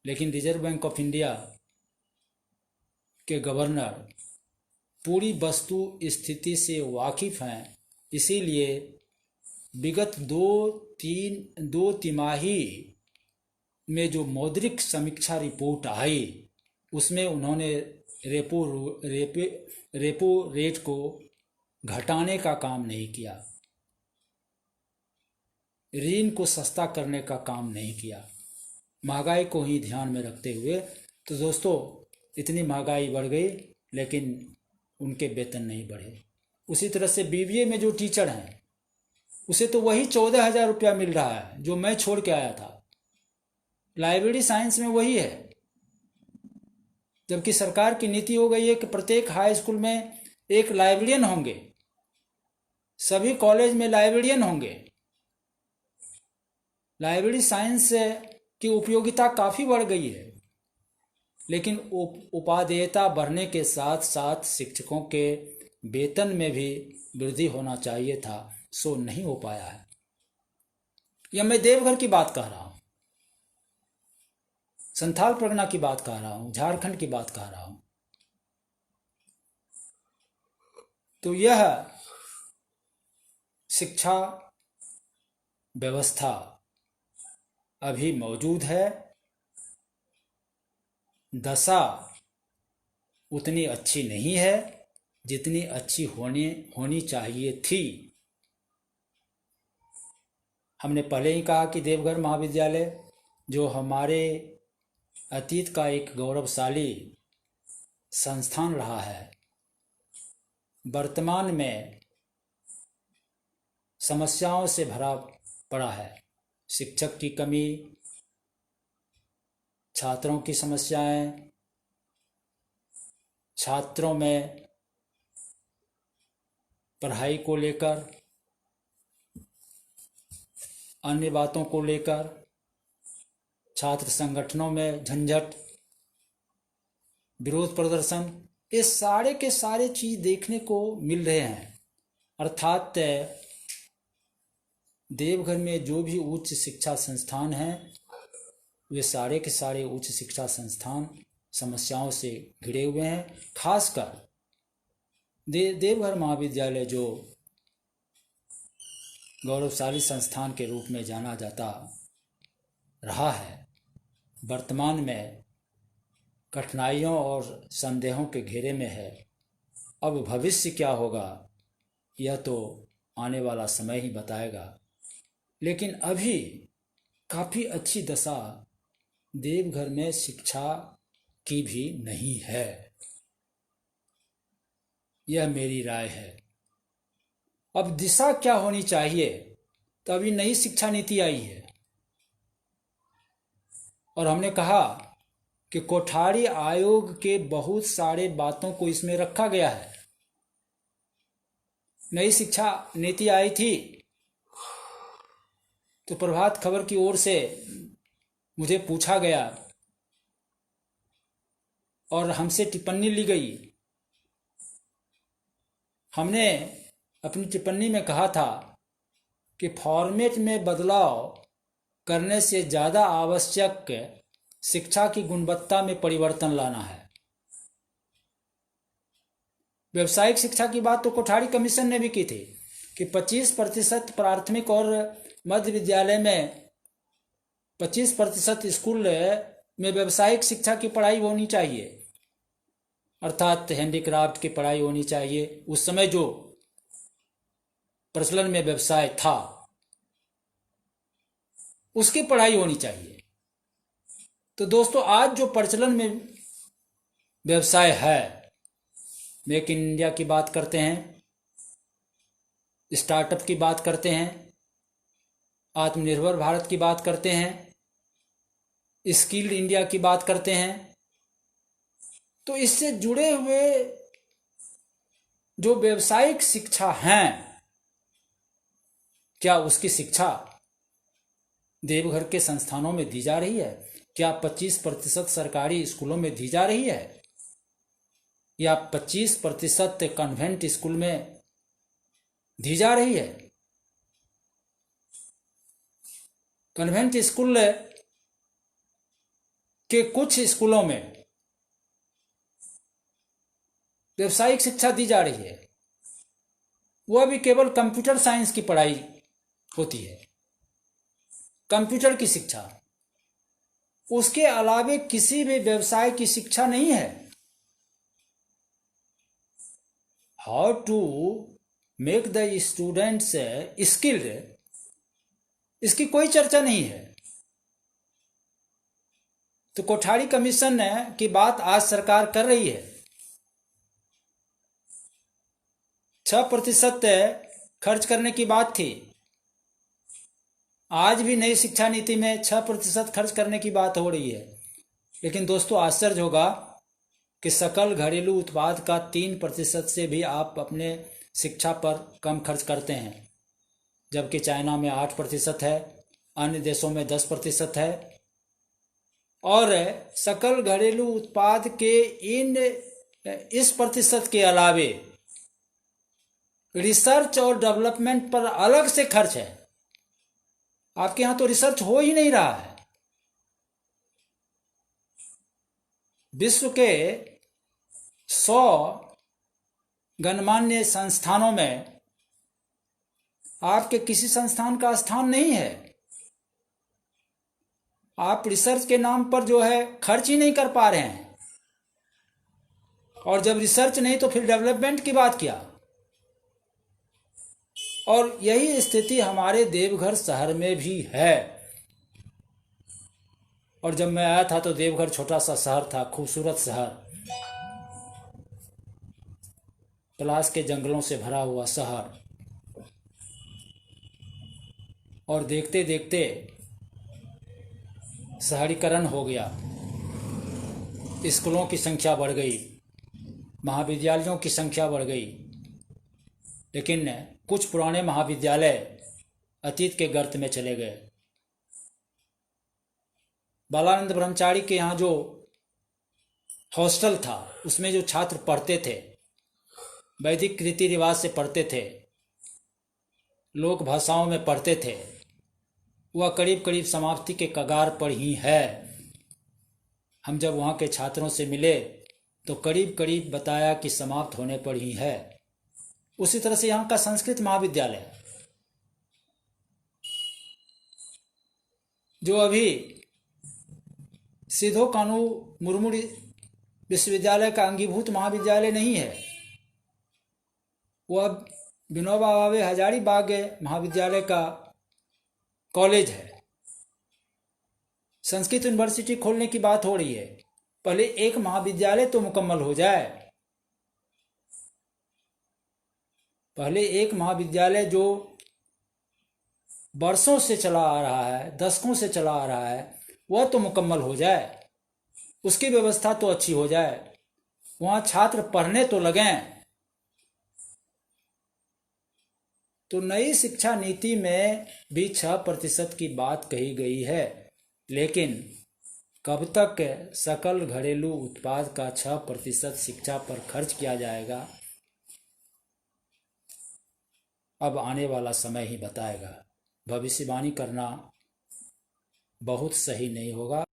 लेकिन रिजर्व बैंक ऑफ इंडिया के गवर्नर पूरी वस्तु स्थिति से वाकिफ हैं। इसीलिए विगत 2 तिमाही में जो मौद्रिक समीक्षा रिपोर्ट आई उसमें उन्होंने रेपो रेट को घटाने का काम नहीं किया, ऋण को सस्ता करने का काम नहीं किया, महंगाई को ही ध्यान में रखते हुए। तो दोस्तों, इतनी महंगाई बढ़ गई लेकिन उनके वेतन नहीं बढ़े। उसी तरह से बीबीए में जो टीचर हैं उसे तो वही 14,000 रुपया मिल रहा है जो मैं छोड़ के आया था। लाइब्रेरी साइंस में वही है, जबकि सरकार की नीति हो गई है कि प्रत्येक हाई स्कूल में एक लाइब्रेरियन होंगे, सभी कॉलेज में लाइब्रेरियन होंगे। लाइब्रेरी साइंस की उपयोगिता काफ़ी बढ़ गई है, लेकिन उपादेयता बढ़ने के साथ साथ शिक्षकों के वेतन में भी वृद्धि होना चाहिए था, सो नहीं हो पाया है। यह मैं देवघर की बात कह रहा हूँ, संथाल परगना की बात कह रहा हूँ, झारखंड की बात कह रहा हूँ। तो यह शिक्षा व्यवस्था अभी मौजूद है, दशा उतनी अच्छी नहीं है जितनी अच्छी होनी चाहिए थी। हमने पहले ही कहा कि देवघर महाविद्यालय जो हमारे अतीत का एक गौरवशाली संस्थान रहा है, वर्तमान में समस्याओं से भरा पड़ा है। शिक्षक की कमी, छात्रों की समस्याएं, छात्रों में पढ़ाई को लेकर, अन्य बातों को लेकर, छात्र संगठनों में झंझट, विरोध प्रदर्शन, ये सारे के सारे चीज देखने को मिल रहे हैं। अर्थात देवघर में जो भी उच्च शिक्षा संस्थान हैं वे सारे के सारे उच्च शिक्षा संस्थान समस्याओं से घिरे हुए हैं। खासकर देवघर महाविद्यालय जो गौरवशाली संस्थान के रूप में जाना जाता रहा है, वर्तमान में कठिनाइयों और संदेहों के घेरे में है। अब भविष्य क्या होगा यह तो आने वाला समय ही बताएगा, लेकिन अभी काफ़ी अच्छी दशा देवघर में शिक्षा की भी नहीं है, यह मेरी राय है। अब दिशा क्या होनी चाहिए? तो अभी नई शिक्षा नीति आई है और हमने कहा कि कोठारी आयोग के बहुत सारे बातों को इसमें रखा गया है। नई शिक्षा नीति आई थी तो प्रभात खबर की ओर से मुझे पूछा गया और हमसे टिप्पणी ली गई। हमने अपनी टिप्पणी में कहा था कि फॉर्मेट में बदलाव करने से ज़्यादा आवश्यक शिक्षा की गुणवत्ता में परिवर्तन लाना है। व्यावसायिक शिक्षा की बात तो कोठारी कमीशन ने भी की थी कि 25% प्राथमिक और मध्य विद्यालय में 25% स्कूल में व्यावसायिक शिक्षा की पढ़ाई होनी चाहिए, अर्थात हैंडीक्राफ्ट की पढ़ाई होनी चाहिए। उस समय जो प्रचलन में व्यवसाय था उसकी पढ़ाई होनी चाहिए। तो दोस्तों, आज जो प्रचलन में व्यवसाय है। मेक इन इंडिया की बात करते हैं, स्टार्टअप की बात करते हैं, आत्मनिर्भर भारत की बात करते हैं, स्किल्ड इंडिया की बात करते हैं। तो इससे जुड़े हुए जो व्यावसायिक शिक्षा हैं, क्या उसकी शिक्षा देवघर के संस्थानों में दी जा रही है? क्या 25% सरकारी स्कूलों में दी जा रही है, या 25% कन्वेंट स्कूल में दी जा रही है? कन्वेंट स्कूल के कुछ स्कूलों में व्यावसायिक शिक्षा दी जा रही है, वह भी केवल कंप्यूटर साइंस की पढ़ाई होती है, कंप्यूटर की शिक्षा। उसके अलावे किसी भी व्यवसाय की शिक्षा नहीं है। How to make the students skilled, इसकी कोई चर्चा नहीं है। तो कोठारी कमीशन की बात आज सरकार कर रही है। 6% खर्च करने की बात थी, आज भी नई शिक्षा नीति में 6% खर्च करने की बात हो रही है। लेकिन दोस्तों, आश्चर्य होगा कि सकल घरेलू उत्पाद का 3% से भी आप अपने शिक्षा पर कम खर्च करते हैं, जबकि चाइना में 8% है, अन्य देशों में 10% है। और सकल घरेलू उत्पाद के इस प्रतिशत के अलावे रिसर्च और डेवलपमेंट पर अलग से खर्च है। आपके यहां तो रिसर्च हो ही नहीं रहा है। विश्व के 100 गणमान्य संस्थानों में आपके किसी संस्थान का स्थान नहीं है। आप रिसर्च के नाम पर जो है खर्च ही नहीं कर पा रहे हैं, और जब रिसर्च नहीं तो फिर डेवलपमेंट की बात क्या। और यही स्थिति हमारे देवघर शहर में भी है। और जब मैं आया था तो देवघर छोटा सा शहर था, खूबसूरत शहर, पलाश के जंगलों से भरा हुआ शहर। और देखते देखते शहरीकरण हो गया, स्कूलों की संख्या बढ़ गई, महाविद्यालयों की संख्या बढ़ गई। लेकिन कुछ पुराने महाविद्यालय अतीत के गर्त में चले गए। बालानंद ब्रह्मचारी के यहाँ जो हॉस्टल था, उसमें जो छात्र पढ़ते थे, वैदिक रीति रिवाज से पढ़ते थे, लोक भाषाओं में पढ़ते थे, वह करीब करीब समाप्ति के कगार पर ही है। हम जब वहाँ के छात्रों से मिले तो करीब करीब बताया कि समाप्त होने पर ही है। उसी तरह से यहाँ का संस्कृत महाविद्यालय, जो अभी सिद्धो कानू मुर्मू विश्वविद्यालय का अंगीभूत महाविद्यालय नहीं है, वह विनोबा भावे हजारीबाग महाविद्यालय का कॉलेज है। संस्कृत यूनिवर्सिटी खोलने की बात हो रही है। पहले एक महाविद्यालय तो मुकम्मल हो जाए। पहले एक महाविद्यालय जो वर्षों से चला आ रहा है, दशकों से चला आ रहा है, वह तो मुकम्मल हो जाए, उसकी व्यवस्था तो अच्छी हो जाए, वहाँ छात्र पढ़ने तो लगें। तो नई शिक्षा नीति में भी 6% की बात कही गई है, लेकिन कब तक सकल घरेलू उत्पाद का 6% शिक्षा पर खर्च किया जाएगा, अब आने वाला समय ही बताएगा। भविष्यवाणी करना बहुत सही नहीं होगा।